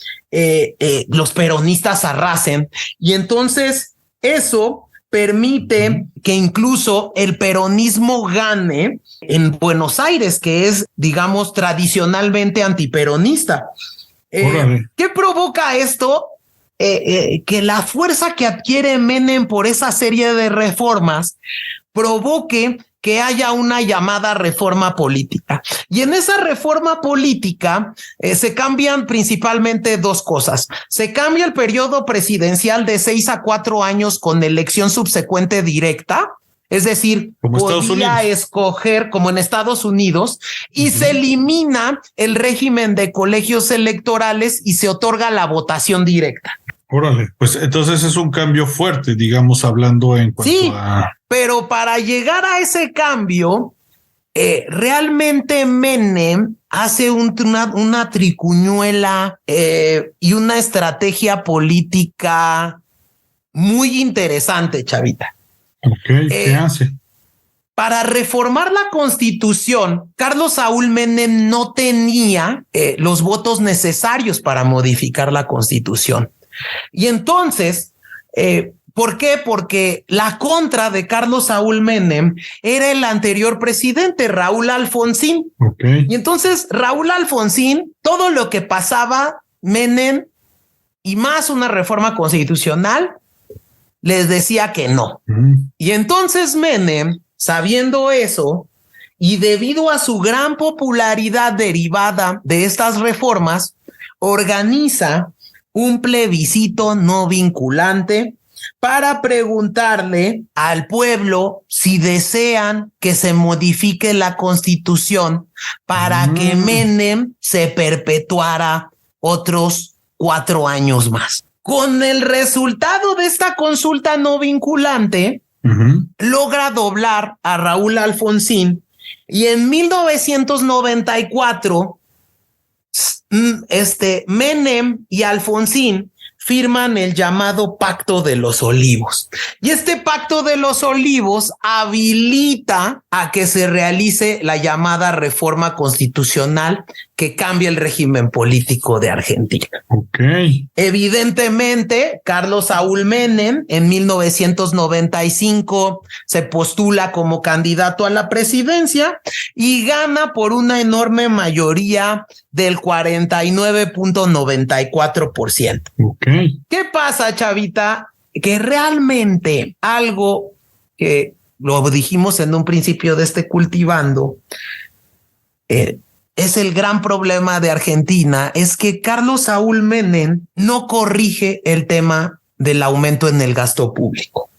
los peronistas arrasen, y entonces eso permite que incluso el peronismo gane en Buenos Aires, que es, digamos, tradicionalmente antiperonista. ¿Qué provoca esto? que la fuerza que adquiere Menem por esa serie de reformas provoque que haya una llamada reforma política. Y en esa reforma política se cambian principalmente dos cosas. Se cambia el periodo presidencial de 6 a 4 años con elección subsecuente directa, es decir, podía escoger como en Estados Unidos, y se elimina el régimen de colegios electorales y se otorga la votación directa. Órale, pues entonces es un cambio fuerte, digamos, hablando en cuanto a... Pero para llegar a ese cambio, realmente Menem hace una tricuñuela y una estrategia política muy interesante, Chavita. Ok, ¿qué hace? Para reformar la Constitución, Carlos Saúl Menem no tenía los votos necesarios para modificar la Constitución. Y entonces, ¿por qué? Porque la contra de Carlos Saúl Menem era el anterior presidente, Raúl Alfonsín. Okay. Y entonces Raúl Alfonsín, todo lo que pasaba, Menem y más una reforma constitucional, les decía que no. Y entonces Menem, sabiendo eso, y debido a su gran popularidad derivada de estas reformas, organiza un plebiscito no vinculante para preguntarle al pueblo si desean que se modifique la Constitución para que Menem se perpetuara otros 4 años más. Con el resultado de esta consulta no vinculante, logra doblar a Raúl Alfonsín y en 1994 Menem y Alfonsín firman el llamado Pacto de los Olivos. Y este Pacto de los Olivos habilita a que se realice la llamada reforma constitucional que cambia el régimen político de Argentina. Okay. Evidentemente, Carlos Saúl Menem en 1995 se postula como candidato a la presidencia y gana por una enorme mayoría del 49.94%. Okay. ¿Qué pasa, Chavita? Que realmente algo que lo dijimos en un principio de este Cultivando, es el gran problema de Argentina, es que Carlos Saúl Menem no corrige el tema del aumento en el gasto público.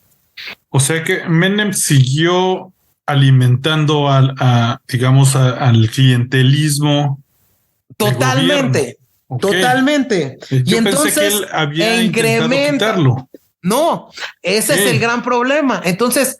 O sea que Menem siguió alimentando al clientelismo. Totalmente, totalmente. Yo y entonces pensé que él había intentado quitarlo. No, ese es el gran problema. Entonces,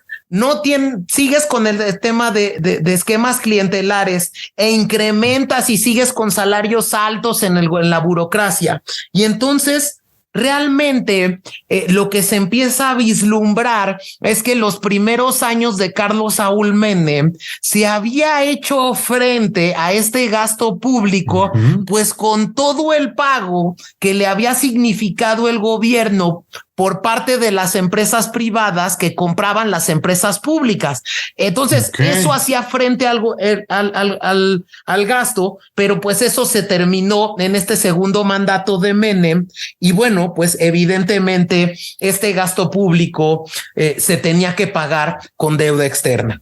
sigues con el tema de esquemas clientelares e incrementas y sigues con salarios altos en la burocracia. Y entonces, realmente lo que se empieza a vislumbrar es que los primeros años de Carlos Saúl Menem se había hecho frente a este gasto público, pues con todo el pago que le había significado el gobierno por parte de las empresas privadas que compraban las empresas públicas. Entonces, eso hacía frente al gasto, pero pues eso se terminó en este segundo mandato de Menem. Y bueno, pues evidentemente este gasto público se tenía que pagar con deuda externa.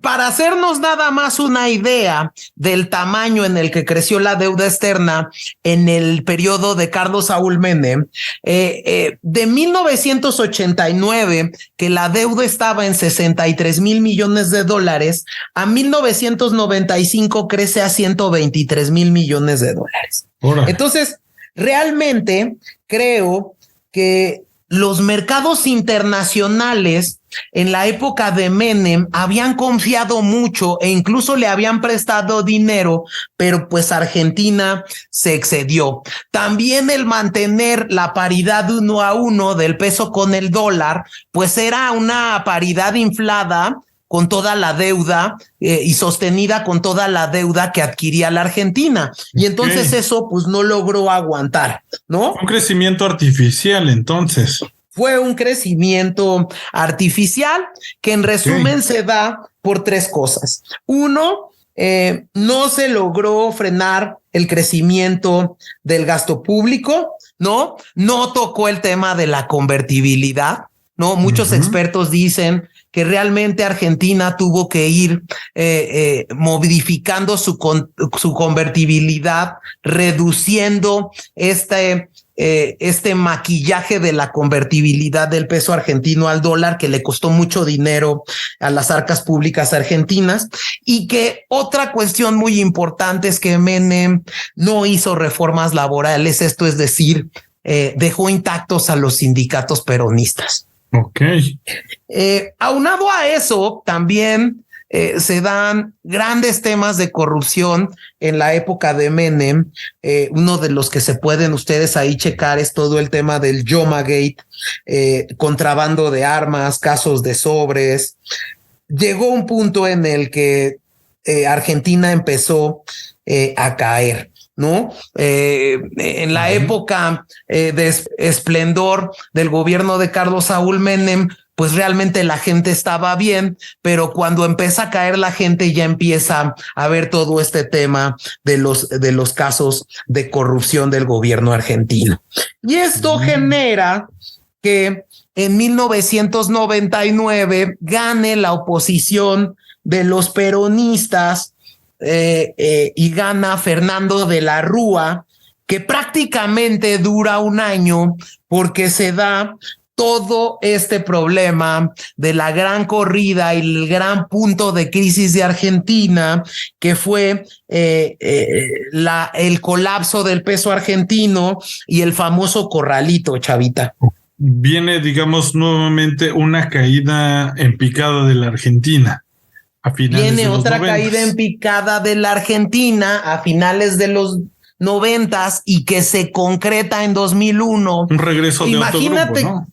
Para hacernos nada más una idea del tamaño en el que creció la deuda externa en el periodo de Carlos Saúl Menem, de 1989, que la deuda estaba en 63 mil millones de dólares, a 1995 crece a 123 mil millones de dólares. Entonces, realmente creo que los mercados internacionales en la época de Menem habían confiado mucho e incluso le habían prestado dinero, pero pues Argentina se excedió. También el mantener la paridad 1-1 del peso con el dólar, pues era una paridad inflada con toda la deuda y sostenida con toda la deuda que adquiría la Argentina. Y entonces eso pues no logró aguantar, ¿no? Un crecimiento artificial entonces. Fue un crecimiento artificial que en resumen se da por 3 cosas. Uno, no se logró frenar el crecimiento del gasto público, ¿no? No tocó el tema de la convertibilidad, ¿no? Muchos expertos dicen que realmente Argentina tuvo que ir modificando su convertibilidad, reduciendo este maquillaje de la convertibilidad del peso argentino al dólar, que le costó mucho dinero a las arcas públicas argentinas. Y que otra cuestión muy importante es que Menem no hizo reformas laborales, esto es decir, dejó intactos a los sindicatos peronistas. Ok. Aunado a eso, también se dan grandes temas de corrupción en la época de Menem. Uno de los que se pueden ustedes ahí checar es todo el tema del Yomagate, contrabando de armas, casos de sobres. Llegó un punto en el que Argentina empezó a caer, ¿no? En la época de esplendor del gobierno de Carlos Saúl Menem, pues realmente la gente estaba bien, pero cuando empieza a caer la gente ya empieza a ver todo este tema de los casos de corrupción del gobierno argentino. Y esto genera que en 1999 gane la oposición de los peronistas, y gana Fernando de la Rúa, que prácticamente dura un año porque se da todo este problema de la gran corrida y el gran punto de crisis de Argentina, que fue el colapso del peso argentino y el famoso corralito, Chavita. Viene, digamos, nuevamente una caída en picada de la Argentina. Viene otra caída en picada de la Argentina a finales de los 90s y que se concreta en 2001. Un regreso de otro grupo, ¿no?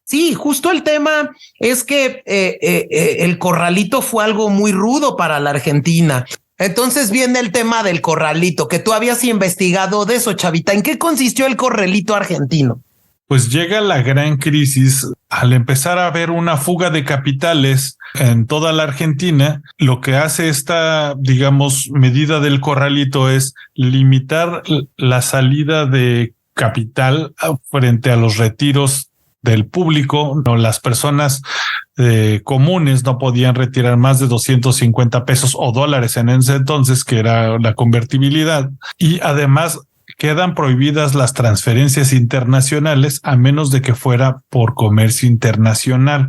Sí, justo el tema es que el corralito fue algo muy rudo para la Argentina. Entonces viene el tema del corralito, que tú habías investigado de eso, Chavita. ¿En qué consistió el corralito argentino? Pues llega la gran crisis al empezar a haber una fuga de capitales en toda la Argentina. Lo que hace esta, digamos, medida del corralito es limitar la salida de capital frente a los retiros del público. No, las personas comunes no podían retirar más de 250 pesos o dólares en ese entonces, que era la convertibilidad. Y además quedan prohibidas las transferencias internacionales a menos de que fuera por comercio internacional.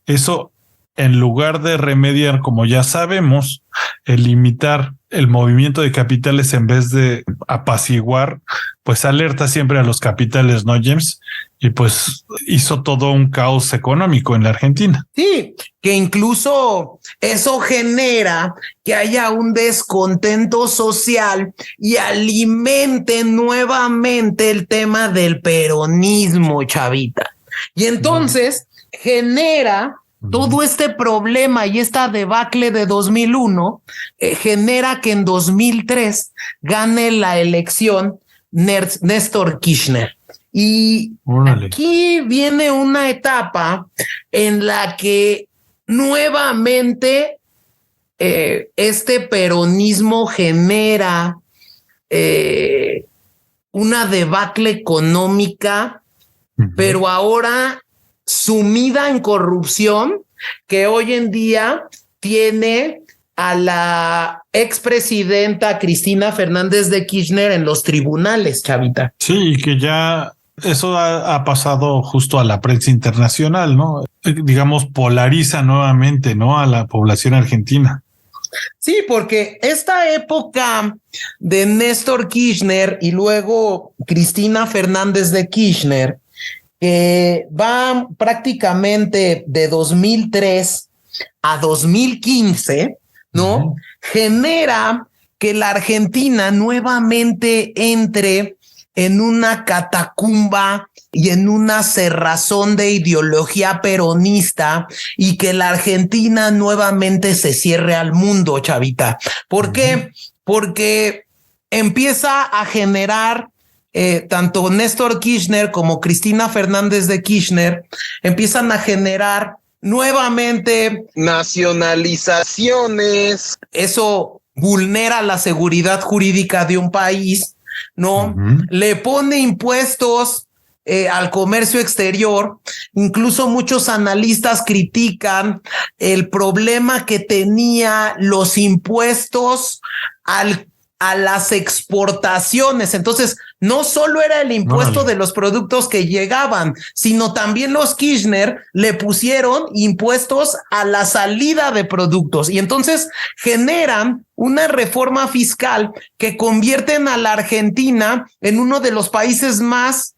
Eso, en lugar de remediar, como ya sabemos, el limitar el movimiento de capitales en vez de apaciguar, pues alerta siempre a los capitales, ¿no, James? Y pues hizo todo un caos económico en la Argentina. Sí, que incluso eso genera que haya un descontento social y alimente nuevamente el tema del peronismo, Chavita. Y entonces genera todo este problema y esta debacle de 2001, genera que en 2003 gane la elección Néstor Kirchner. Y aquí viene una etapa en la que nuevamente este peronismo genera una debacle económica, pero ahora sumida en corrupción, que hoy en día tiene a la expresidenta Cristina Fernández de Kirchner en los tribunales, Chavita. Sí, que ya eso ha pasado justo a la prensa internacional, ¿no? Digamos, polariza nuevamente, ¿no? A la población argentina. Sí, porque esta época de Néstor Kirchner y luego Cristina Fernández de Kirchner, que va prácticamente de 2003 a 2015, ¿no? Genera que la Argentina nuevamente entre en una catacumba y en una cerrazón de ideología peronista y que la Argentina nuevamente se cierre al mundo, Chavita. ¿Por qué? Porque empieza a generar tanto Néstor Kirchner como Cristina Fernández de Kirchner empiezan a generar nuevamente nacionalizaciones. Eso vulnera la seguridad jurídica de un país, ¿no? Le pone impuestos al comercio exterior. Incluso muchos analistas critican el problema que tenía los impuestos a las exportaciones. Entonces, no solo era el impuesto de los productos que llegaban, sino también los Kirchner le pusieron impuestos a la salida de productos. Y entonces generan una reforma fiscal que convierten a la Argentina en uno de los países más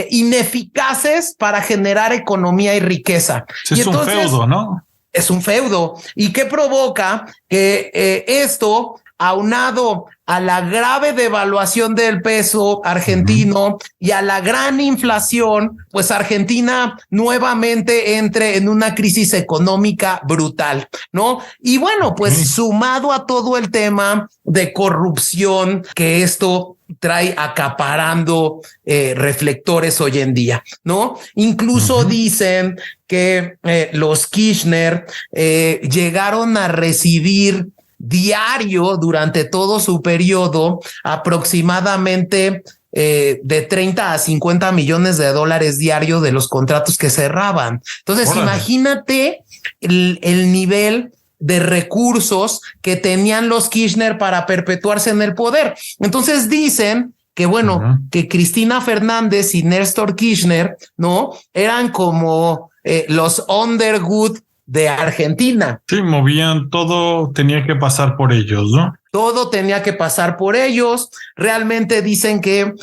ineficaces para generar economía y riqueza. Sí, es entonces, un feudo, ¿no? Es un feudo. ¿Y qué provoca? Que esto, aunado a la grave devaluación del peso argentino y a la gran inflación, pues Argentina nuevamente entre en una crisis económica brutal, ¿no? Y bueno, pues sumado a todo el tema de corrupción que esto trae acaparando reflectores hoy en día, ¿no? Incluso dicen que los Kirchner llegaron a recibir diario durante todo su periodo aproximadamente de 30 a 50 millones de dólares diario de los contratos que cerraban. Entonces, imagínate el nivel de recursos que tenían los Kirchner para perpetuarse en el poder. Entonces dicen que bueno, que Cristina Fernández y Néstor Kirchner, ¿no? Eran como los Underwood de Argentina. Sí, movían todo, tenía que pasar por ellos, ¿no? Todo tenía que pasar por ellos. Realmente dicen que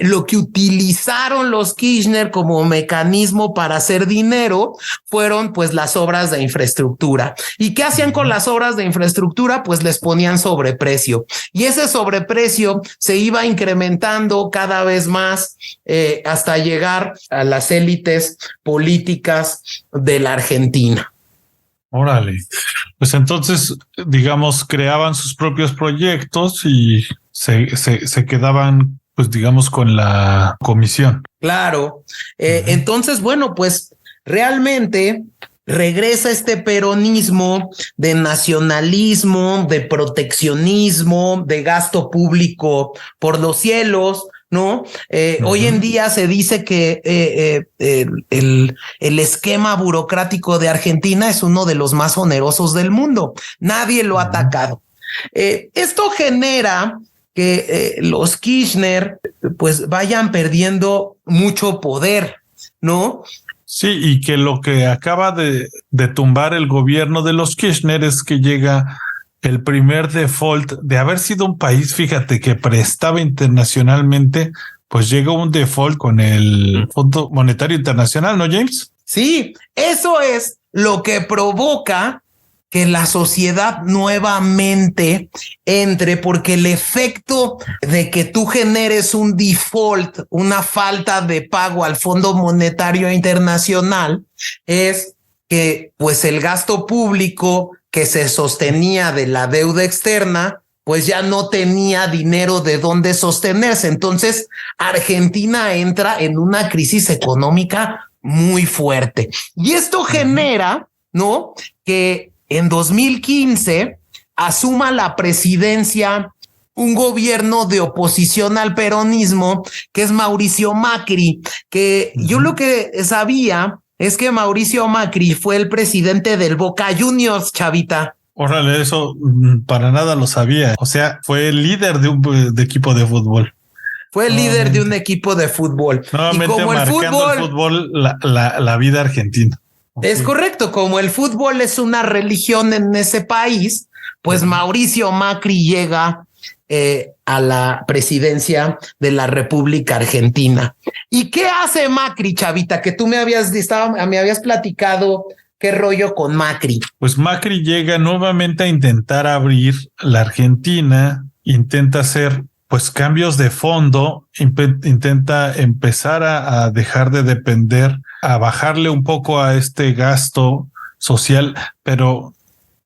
lo que utilizaron los Kirchner como mecanismo para hacer dinero fueron pues las obras de infraestructura. ¿Y qué hacían con las obras de infraestructura? Pues les ponían sobreprecio. Y ese sobreprecio se iba incrementando cada vez más hasta llegar a las élites políticas de la Argentina. Órale, pues entonces, digamos, creaban sus propios proyectos y se quedaban, pues digamos, con la comisión. Claro. Entonces, bueno, pues realmente regresa este peronismo de nacionalismo, de proteccionismo, de gasto público por los cielos, ¿no? Hoy en día se dice que el esquema burocrático de Argentina es uno de los más onerosos del mundo. Nadie lo ha atacado. Esto genera que los Kirchner pues vayan perdiendo mucho poder, ¿no? Sí, y que lo que acaba de tumbar el gobierno de los Kirchner es que llega el primer default de haber sido un país, fíjate, que prestaba internacionalmente, pues llegó un default con el Fondo Monetario Internacional, ¿no, James? Sí, eso es lo que provoca que la sociedad nuevamente entre, porque el efecto de que tú generes un default, una falta de pago al Fondo Monetario Internacional, es que pues el gasto público que se sostenía de la deuda externa, pues ya no tenía dinero de dónde sostenerse. Entonces, Argentina entra en una crisis económica muy fuerte. Y esto genera, ¿no?, que en 2015 asuma la presidencia un gobierno de oposición al peronismo, que es Mauricio Macri, que yo lo que sabía es que Mauricio Macri fue el presidente del Boca Juniors, Chavita. Órale, eso para nada lo sabía. O sea, fue el líder de un equipo de fútbol. Fue el líder de un equipo de fútbol. Nuevamente y como el fútbol la vida argentina. Es correcto, como el fútbol es una religión en ese país, pues Mauricio Macri llega a la presidencia de la República Argentina. ¿Y qué hace Macri, Chavita? Que tú me habías platicado qué rollo con Macri. Pues Macri llega nuevamente a intentar abrir la Argentina, intenta hacer pues cambios de fondo, intenta empezar a dejar de depender, a bajarle un poco a este gasto social, pero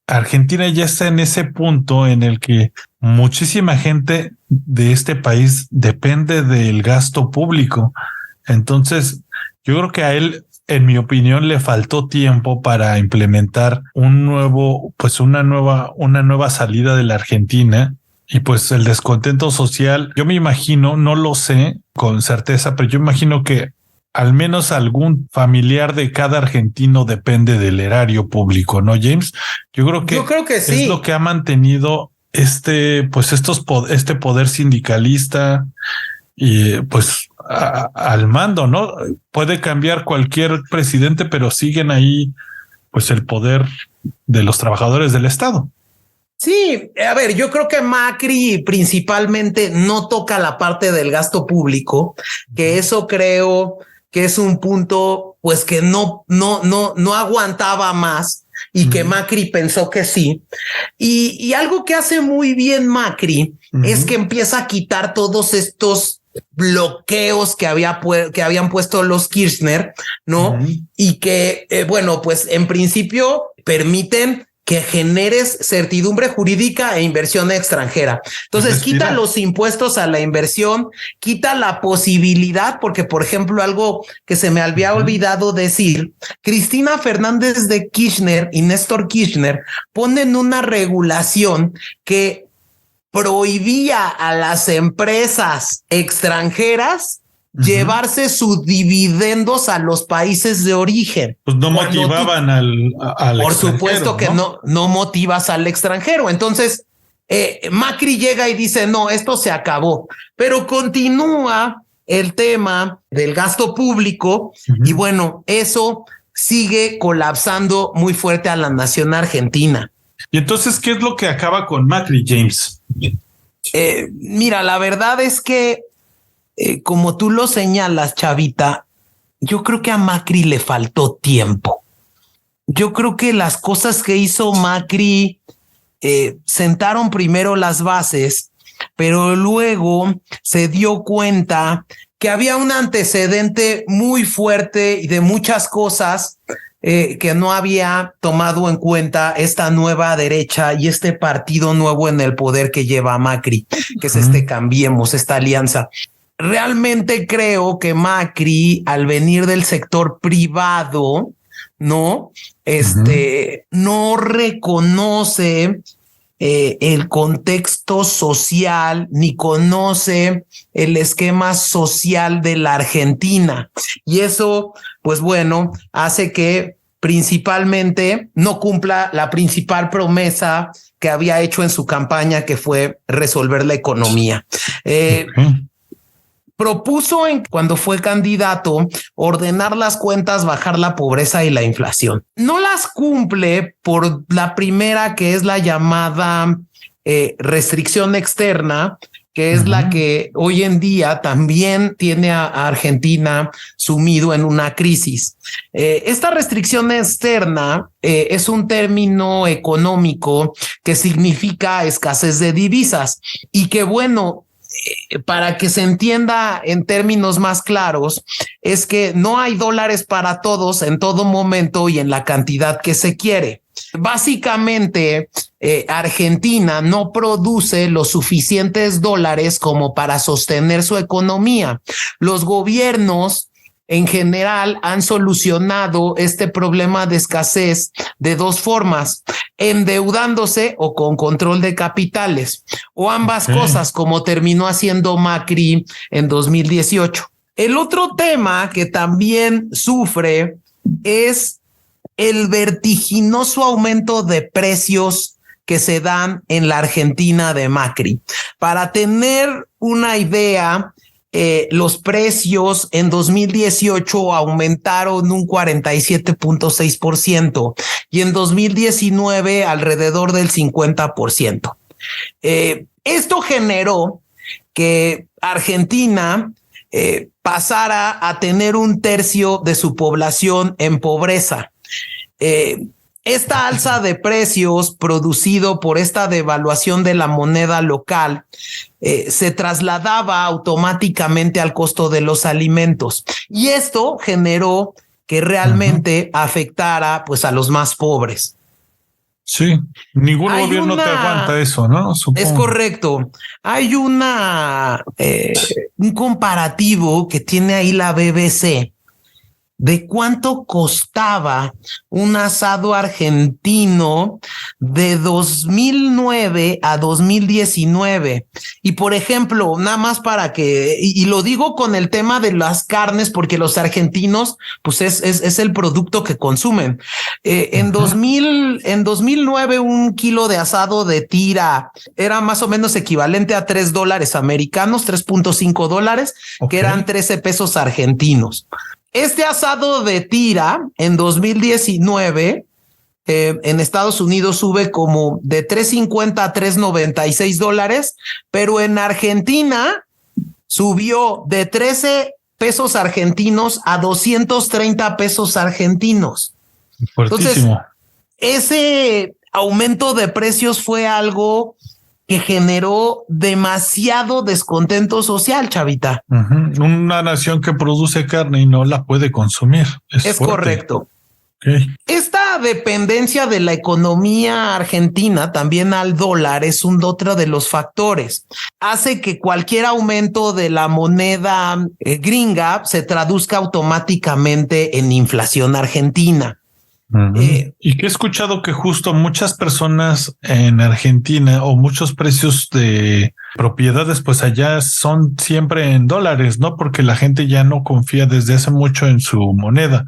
Argentina ya está en ese punto en el que muchísima gente de este país depende del gasto público. Entonces, yo creo que a él en mi opinión, le faltó tiempo para implementar una nueva salida de la Argentina. Y pues el descontento social, yo me imagino, no lo sé con certeza, pero yo imagino que al menos algún familiar de cada argentino depende del erario público, ¿no, James? Yo creo que sí. Es lo que ha mantenido este poder sindicalista y pues al mando, ¿no? Puede cambiar cualquier presidente, pero siguen ahí pues el poder de los trabajadores del Estado. Sí, a ver, yo creo que Macri principalmente no toca la parte del gasto público, que eso creo que es un punto pues que no aguantaba más y que Macri pensó que sí. Y algo que hace muy bien Macri es que empieza a quitar todos estos bloqueos que habían puesto los Kirchner, ¿no? Y que, bueno, pues en principio permiten que generes certidumbre jurídica e inversión extranjera. Entonces, quita los impuestos a la inversión, quita la posibilidad, porque, por ejemplo, algo que se me había olvidado decir, Cristina Fernández de Kirchner y Néstor Kirchner ponen una regulación que prohibía a las empresas extranjeras llevarse sus dividendos a los países de origen. Pues no motivaban al por supuesto que no motivas al extranjero. Entonces, Macri llega y dice, no, esto se acabó. Pero continúa el tema del gasto público y bueno, eso sigue colapsando muy fuerte a la nación argentina. Y entonces, ¿qué es lo que acaba con Macri, James? Mira, la verdad es que como tú lo señalas, Chavita, yo creo que a Macri le faltó tiempo. Yo creo que las cosas que hizo Macri sentaron primero las bases, pero luego se dio cuenta que había un antecedente muy fuerte y de muchas cosas que no había tomado en cuenta esta nueva derecha y este partido nuevo en el poder que lleva Macri, que es Cambiemos, esta alianza. Realmente creo que Macri, al venir del sector privado, no reconoce el contexto social ni conoce el esquema social de la Argentina. Y eso, pues bueno, hace que principalmente no cumpla la principal promesa que había hecho en su campaña, que fue resolver la economía. Propuso cuando fue candidato ordenar las cuentas, bajar la pobreza y la inflación. No las cumple por la primera, que es la llamada restricción externa, que es la que hoy en día también tiene a Argentina sumido en una crisis. Esta restricción externa es un término económico que significa escasez de divisas y que, bueno, para que se entienda en términos más claros, es que no hay dólares para todos en todo momento y en la cantidad que se quiere. Básicamente, Argentina no produce los suficientes dólares como para sostener su economía. Los gobiernos en general han solucionado este problema de escasez de dos formas: endeudándose o con control de capitales, o ambas cosas, como terminó haciendo Macri en 2018. El otro tema que también sufre es el vertiginoso aumento de precios que se dan en la Argentina de Macri. Para tener una idea, los precios en 2018 aumentaron un 47.6% y en 2019 alrededor del 50%. Esto generó que Argentina pasara a tener un tercio de su población en pobreza. Esta alza de precios producido por esta devaluación de la moneda local se trasladaba automáticamente al costo de los alimentos, y esto generó que realmente afectara pues a los más pobres. Sí, ningún gobierno te aguanta eso, ¿no? Supongo. Es correcto. Hay un comparativo que tiene ahí la BBC, de cuánto costaba un asado argentino de 2009 a 2019. Y por ejemplo, nada más para que, y lo digo con el tema de las carnes, porque los argentinos, pues es el producto que consumen. En 2009, un kilo de asado de tira era más o menos equivalente a $3 americanos, $3.5, que eran 13 pesos argentinos. Este asado de tira en 2019 en Estados Unidos sube como de $3.50 a $3.96, pero en Argentina subió de 13 pesos argentinos a 230 pesos argentinos. Fuertísimo. Entonces, ese aumento de precios fue algo que generó demasiado descontento social, Chavita. Una nación que produce carne y no la puede consumir. Es correcto. Okay. Esta dependencia de la economía argentina también al dólar es otro de los factores. Hace que cualquier aumento de la moneda gringa se traduzca automáticamente en inflación argentina. Y que he escuchado que justo muchas personas en Argentina o muchos precios de propiedades, pues allá son siempre en dólares, ¿no? Porque la gente ya no confía desde hace mucho en su moneda.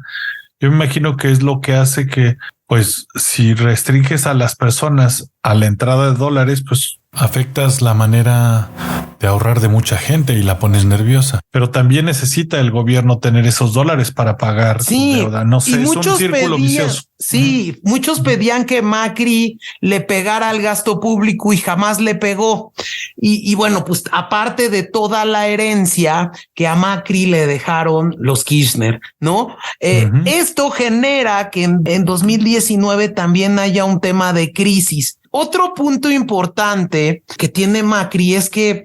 Yo me imagino que es lo que hace que, pues, si restringes a las personas a la entrada de dólares, pues afectas la manera de ahorrar de mucha gente y la pones nerviosa. Pero también necesita el gobierno tener esos dólares para pagar su deuda. No sé, es un círculo vicioso. Sí, muchos pedían que Macri le pegara al gasto público y jamás le pegó. Y bueno, pues aparte de toda la herencia que a Macri le dejaron los Kirchner, ¿no? Esto genera que en 2019 también haya un tema de crisis. Otro punto importante que tiene Macri es que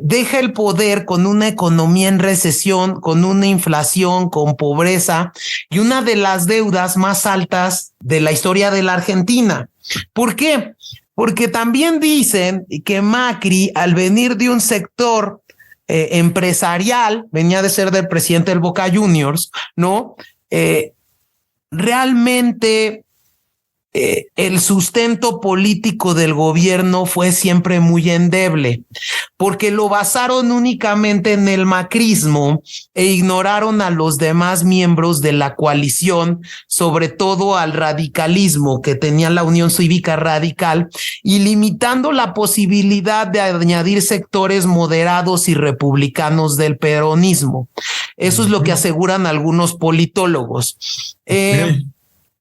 deja el poder con una economía en recesión, con una inflación, con pobreza y una de las deudas más altas de la historia de la Argentina. ¿Por qué? Porque también dicen que Macri, al venir de un sector empresarial, venía de ser del presidente del Boca Juniors, ¿no? Realmente el sustento político del gobierno fue siempre muy endeble, porque lo basaron únicamente en el macrismo e ignoraron a los demás miembros de la coalición, sobre todo al radicalismo que tenía la Unión Cívica Radical, y limitando la posibilidad de añadir sectores moderados y republicanos del peronismo. Eso es lo que aseguran algunos politólogos.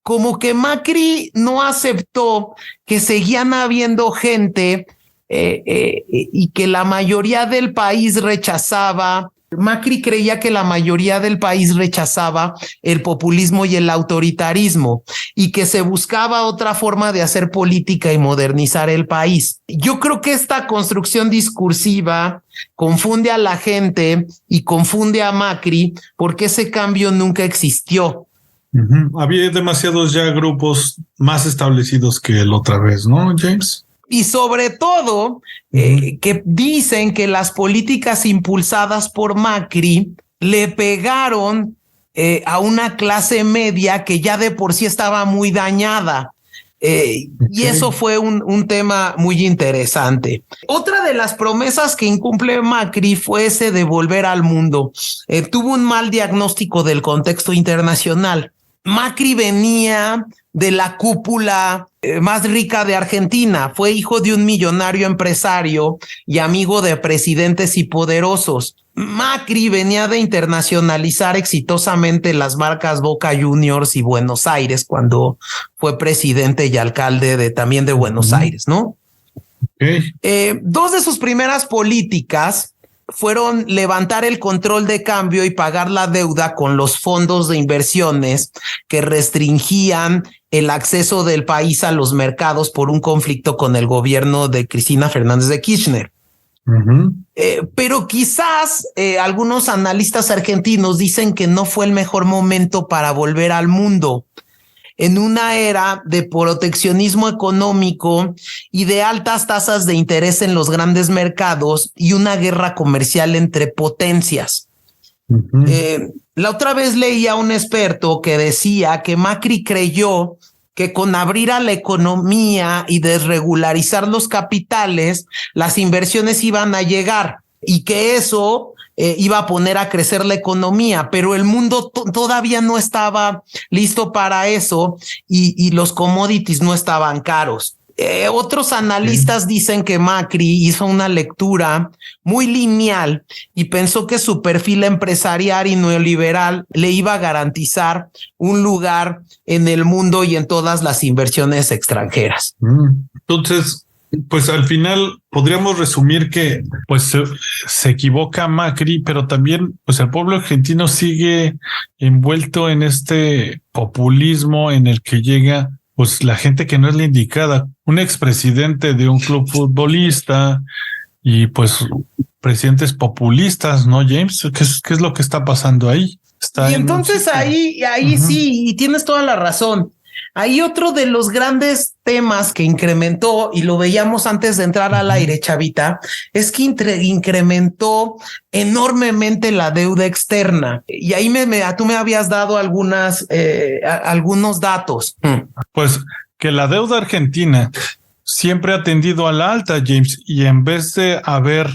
Como que Macri no aceptó que seguían habiendo gente y que la mayoría del país rechazaba. Macri creía que la mayoría del país rechazaba el populismo y el autoritarismo y que se buscaba otra forma de hacer política y modernizar el país. Yo creo que esta construcción discursiva confunde a la gente y confunde a Macri porque ese cambio nunca existió. Había demasiados ya grupos más establecidos que la otra vez, ¿no, James? Y sobre todo, que dicen que las políticas impulsadas por Macri le pegaron a una clase media que ya de por sí estaba muy dañada. Y eso fue un tema muy interesante. Otra de las promesas que incumple Macri fue ese de volver al mundo. Tuvo un mal diagnóstico del contexto internacional. Macri venía de la cúpula más rica de Argentina. Fue hijo de un millonario empresario y amigo de presidentes y poderosos. Macri venía de internacionalizar exitosamente las marcas Boca Juniors y Buenos Aires cuando fue presidente y alcalde también de Buenos Aires, ¿no? Dos de sus primeras políticas fueron levantar el control de cambio y pagar la deuda con los fondos de inversiones que restringían el acceso del país a los mercados por un conflicto con el gobierno de Cristina Fernández de Kirchner. Pero quizás algunos analistas argentinos dicen que no fue el mejor momento para volver al mundo en una era de proteccionismo económico y de altas tasas de interés en los grandes mercados y una guerra comercial entre potencias. Ujú. La otra vez leí a un experto que decía que Macri creyó que con abrir a la economía y desregularizar los capitales, las inversiones iban a llegar y que eso iba a poner a crecer la economía, pero el mundo todavía no estaba listo para eso y los commodities no estaban caros. Otros analistas dicen que Macri hizo una lectura muy lineal y pensó que su perfil empresarial y neoliberal le iba a garantizar un lugar en el mundo y en todas las inversiones extranjeras. Entonces, pues al final podríamos resumir que pues se equivoca Macri, pero también pues el pueblo argentino sigue envuelto en este populismo en el que llega pues la gente que no es la indicada, un expresidente de un club futbolista y pues presidentes populistas, ¿no, James? ¿Qué es lo que está pasando ahí? Y entonces ahí sí, y tienes toda la razón. Ahí otro de los grandes temas que incrementó, y lo veíamos antes de entrar al aire, Chavita, es que incrementó enormemente la deuda externa. Y ahí tú me habías dado algunos datos. Pues que la deuda argentina siempre ha tendido a la alta, James, y en vez de haber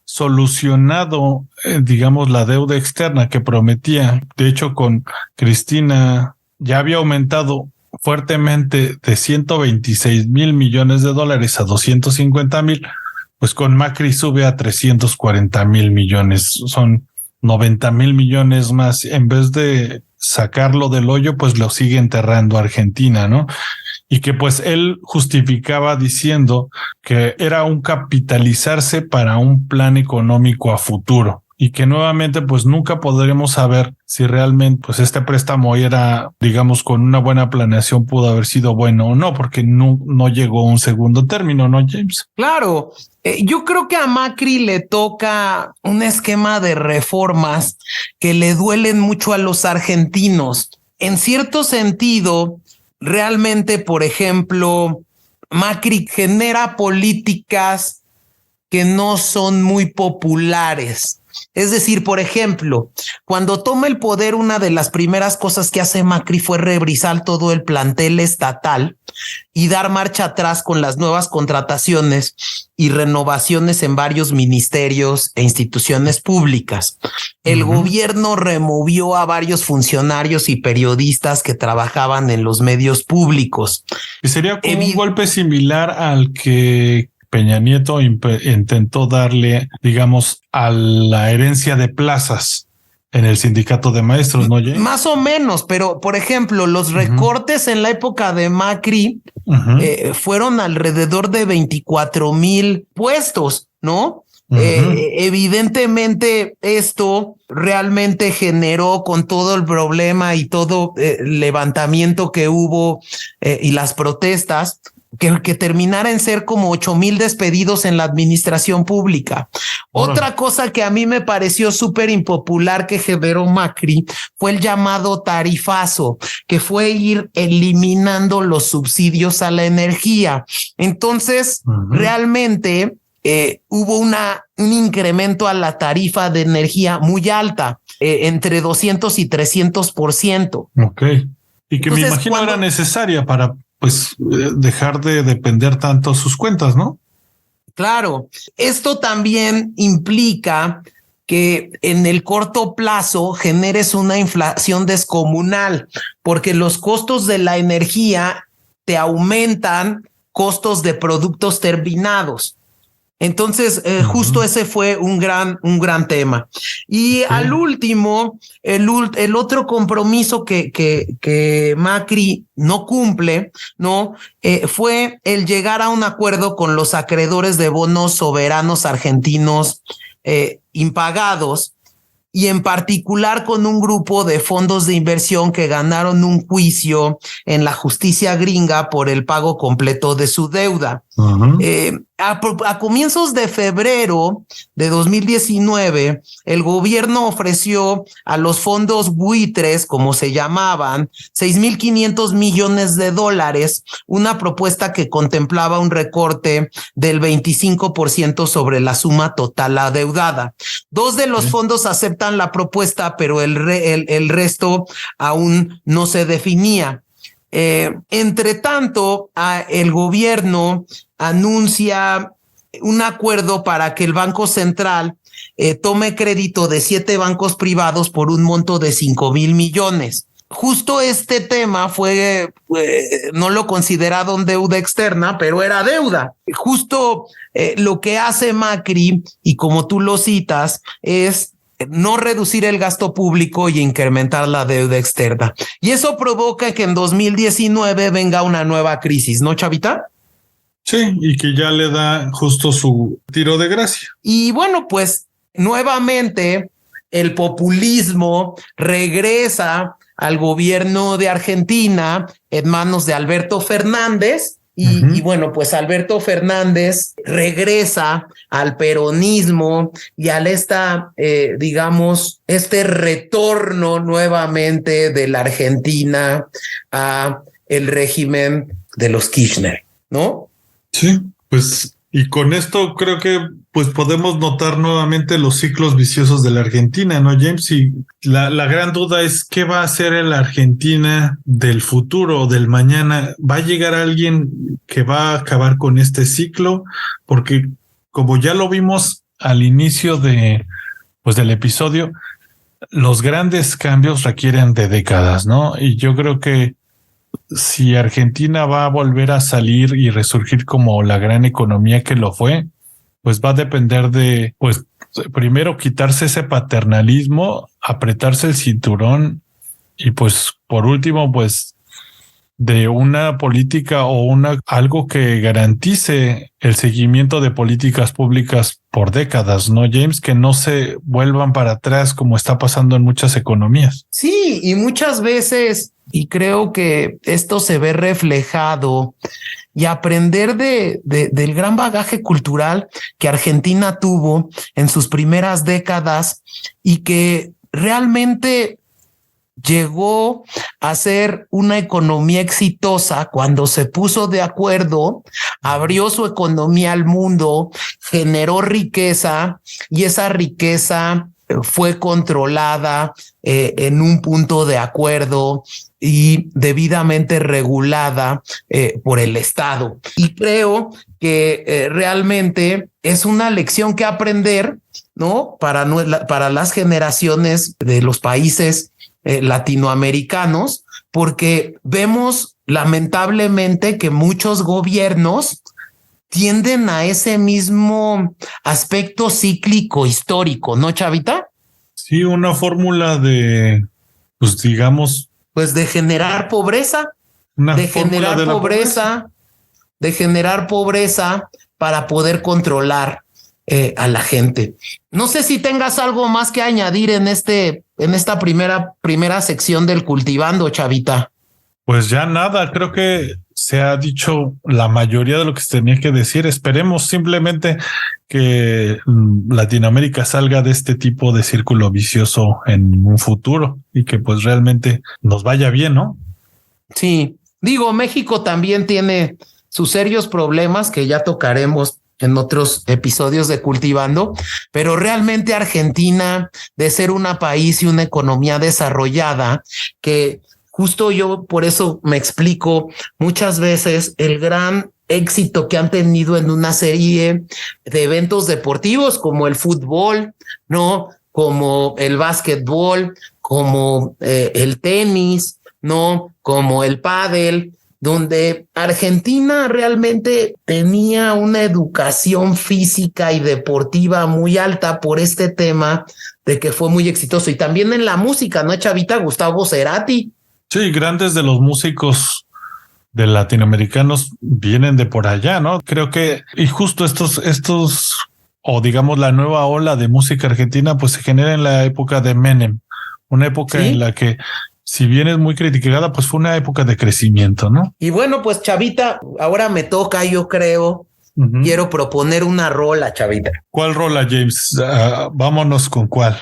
solucionado, digamos, la deuda externa que prometía, de hecho con Cristina ya había aumentado fuertemente de 126,000 millones de dólares a 250,000, pues con Macri sube a 340,000 millones, son 90,000 millones más. En vez de sacarlo del hoyo, pues lo sigue enterrando Argentina, ¿no? Y que pues él justificaba diciendo que era un capitalizarse para un plan económico a futuro. Y que nuevamente pues nunca podremos saber si realmente pues este préstamo era, digamos, con una buena planeación pudo haber sido bueno o no, porque no llegó a un segundo término, ¿no, James? Claro, yo creo que a Macri le toca un esquema de reformas que le duelen mucho a los argentinos. En cierto sentido, realmente, por ejemplo, Macri genera políticas que no son muy populares. Es decir, por ejemplo, cuando toma el poder, una de las primeras cosas que hace Macri fue revisar todo el plantel estatal y dar marcha atrás con las nuevas contrataciones y renovaciones en varios ministerios e instituciones públicas. El gobierno removió a varios funcionarios y periodistas que trabajaban en los medios públicos. Y sería como un golpe similar al que Peña Nieto intentó darle, digamos, a la herencia de plazas en el sindicato de maestros, ¿no, Jay? Más o menos, pero por ejemplo, los recortes en la época de Macri fueron alrededor de 24,000 puestos, ¿no? Evidentemente esto realmente generó, con todo el problema y todo el levantamiento que hubo y las protestas, que terminara en ser como 8,000 despedidos en la administración pública. Otra cosa que a mí me pareció súper impopular que generó Macri fue el llamado tarifazo, que fue ir eliminando los subsidios a la energía. Entonces, realmente hubo un incremento a la tarifa de energía muy alta, entre 200 y 300%. Ok. Y que entonces, me imagino era necesaria para pues dejar de depender tanto sus cuentas, ¿no? Claro, esto también implica que en el corto plazo generes una inflación descomunal, porque los costos de la energía te aumentan costos de productos terminados. Entonces, justo ese fue un gran tema. Y al último, el otro compromiso que Macri no cumple, ¿no? Fue el llegar a un acuerdo con los acreedores de bonos soberanos argentinos impagados, y en particular con un grupo de fondos de inversión que ganaron un juicio en la justicia gringa por el pago completo de su deuda. A comienzos de febrero de 2019, el gobierno ofreció a los fondos buitres, como se llamaban, $6,500 millones, una propuesta que contemplaba un recorte del 25% sobre la suma total adeudada. Dos de los fondos aceptan la propuesta, pero el resto aún no se definía. Entre tanto, el gobierno anuncia un acuerdo para que el Banco Central tome crédito de 7 bancos privados por un monto de 5,000 millones. Justo este tema no lo consideraron deuda externa, pero era deuda. Justo lo que hace Macri, y como tú lo citas, es no reducir el gasto público y incrementar la deuda externa. Y eso provoca que en 2019 venga una nueva crisis, ¿no, Chavita? Sí, y que ya le da justo su tiro de gracia. Y bueno, pues nuevamente el populismo regresa al gobierno de Argentina en manos de Alberto Fernández. Y bueno, pues Alberto Fernández regresa al peronismo y al este retorno nuevamente de la Argentina a el régimen de los Kirchner, ¿no? Sí, pues y con esto creo que pues podemos notar nuevamente los ciclos viciosos de la Argentina, ¿no, James? Y la gran duda es qué va a hacer la Argentina del futuro, del mañana. ¿Va a llegar alguien que va a acabar con este ciclo? Porque como ya lo vimos al inicio del episodio, los grandes cambios requieren de décadas, ¿no? Y yo creo que si Argentina va a volver a salir y resurgir como la gran economía que lo fue, pues va a depender de, pues, primero quitarse ese paternalismo, apretarse el cinturón y pues por último, pues de una política o algo que garantice el seguimiento de políticas públicas por décadas, ¿no, James? Que no se vuelvan para atrás como está pasando en muchas economías. Sí, y muchas veces, y creo que esto se ve reflejado, y aprender del gran bagaje cultural que Argentina tuvo en sus primeras décadas y que realmente llegó a ser una economía exitosa cuando se puso de acuerdo, abrió su economía al mundo, generó riqueza y esa riqueza fue controlada en un punto de acuerdo y debidamente regulada por el Estado. Y creo que realmente es una lección que aprender, ¿no? Para las generaciones de los países latinoamericanos, porque vemos lamentablemente que muchos gobiernos tienden a ese mismo aspecto cíclico histórico, ¿no, Chavita? Sí, una fórmula de, pues digamos, pues de generar pobreza, de generar pobreza para poder controlar a la gente. No sé si tengas algo más que añadir en esta primera sección del Cultivando, Chavita. Pues ya nada, creo que se ha dicho la mayoría de lo que se tenía que decir. Esperemos simplemente que Latinoamérica salga de este tipo de círculo vicioso en un futuro y que pues realmente nos vaya bien, ¿no? Sí, digo, México también tiene sus serios problemas que ya tocaremos en otros episodios de Cultivando, pero realmente Argentina, de ser un país y una economía desarrollada, que justo yo por eso me explico muchas veces el gran éxito que han tenido en una serie de eventos deportivos como el fútbol, ¿no? Como el básquetbol, como el tenis, ¿no? Como el pádel, donde Argentina realmente tenía una educación física y deportiva muy alta por este tema de que fue muy exitoso. Y también en la música, ¿no, Chavita? Gustavo Cerati. Sí, grandes de los músicos de latinoamericanos vienen de por allá, ¿no? Creo que, y justo estos, o digamos la nueva ola de música argentina, pues se genera en la época de Menem, una época en la que, si bien es muy criticada, pues fue una época de crecimiento, ¿no? Y bueno, pues Chavita, ahora me toca, yo creo, quiero proponer una rola, chavita. ¿Cuál rola, James? Vámonos con cuál.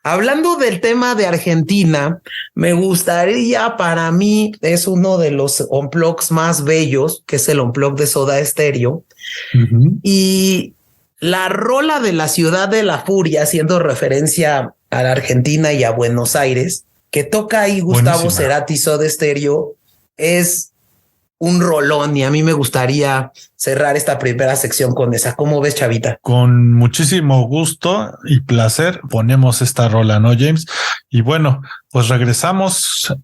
Hablando del tema de Argentina, me gustaría, para mí, es uno de los unplugs más bellos, que es el unplug de Soda Stereo. Y la rola de la Ciudad de la Furia, haciendo referencia a la Argentina y a Buenos Aires, que toca ahí Gustavo Cerati, Soda Stereo, es un rolón, y a mí me gustaría cerrar esta primera sección con esa. ¿Cómo ves, chavita? Con muchísimo gusto y placer ponemos esta rola, ¿no, James? Y bueno, pues regresamos.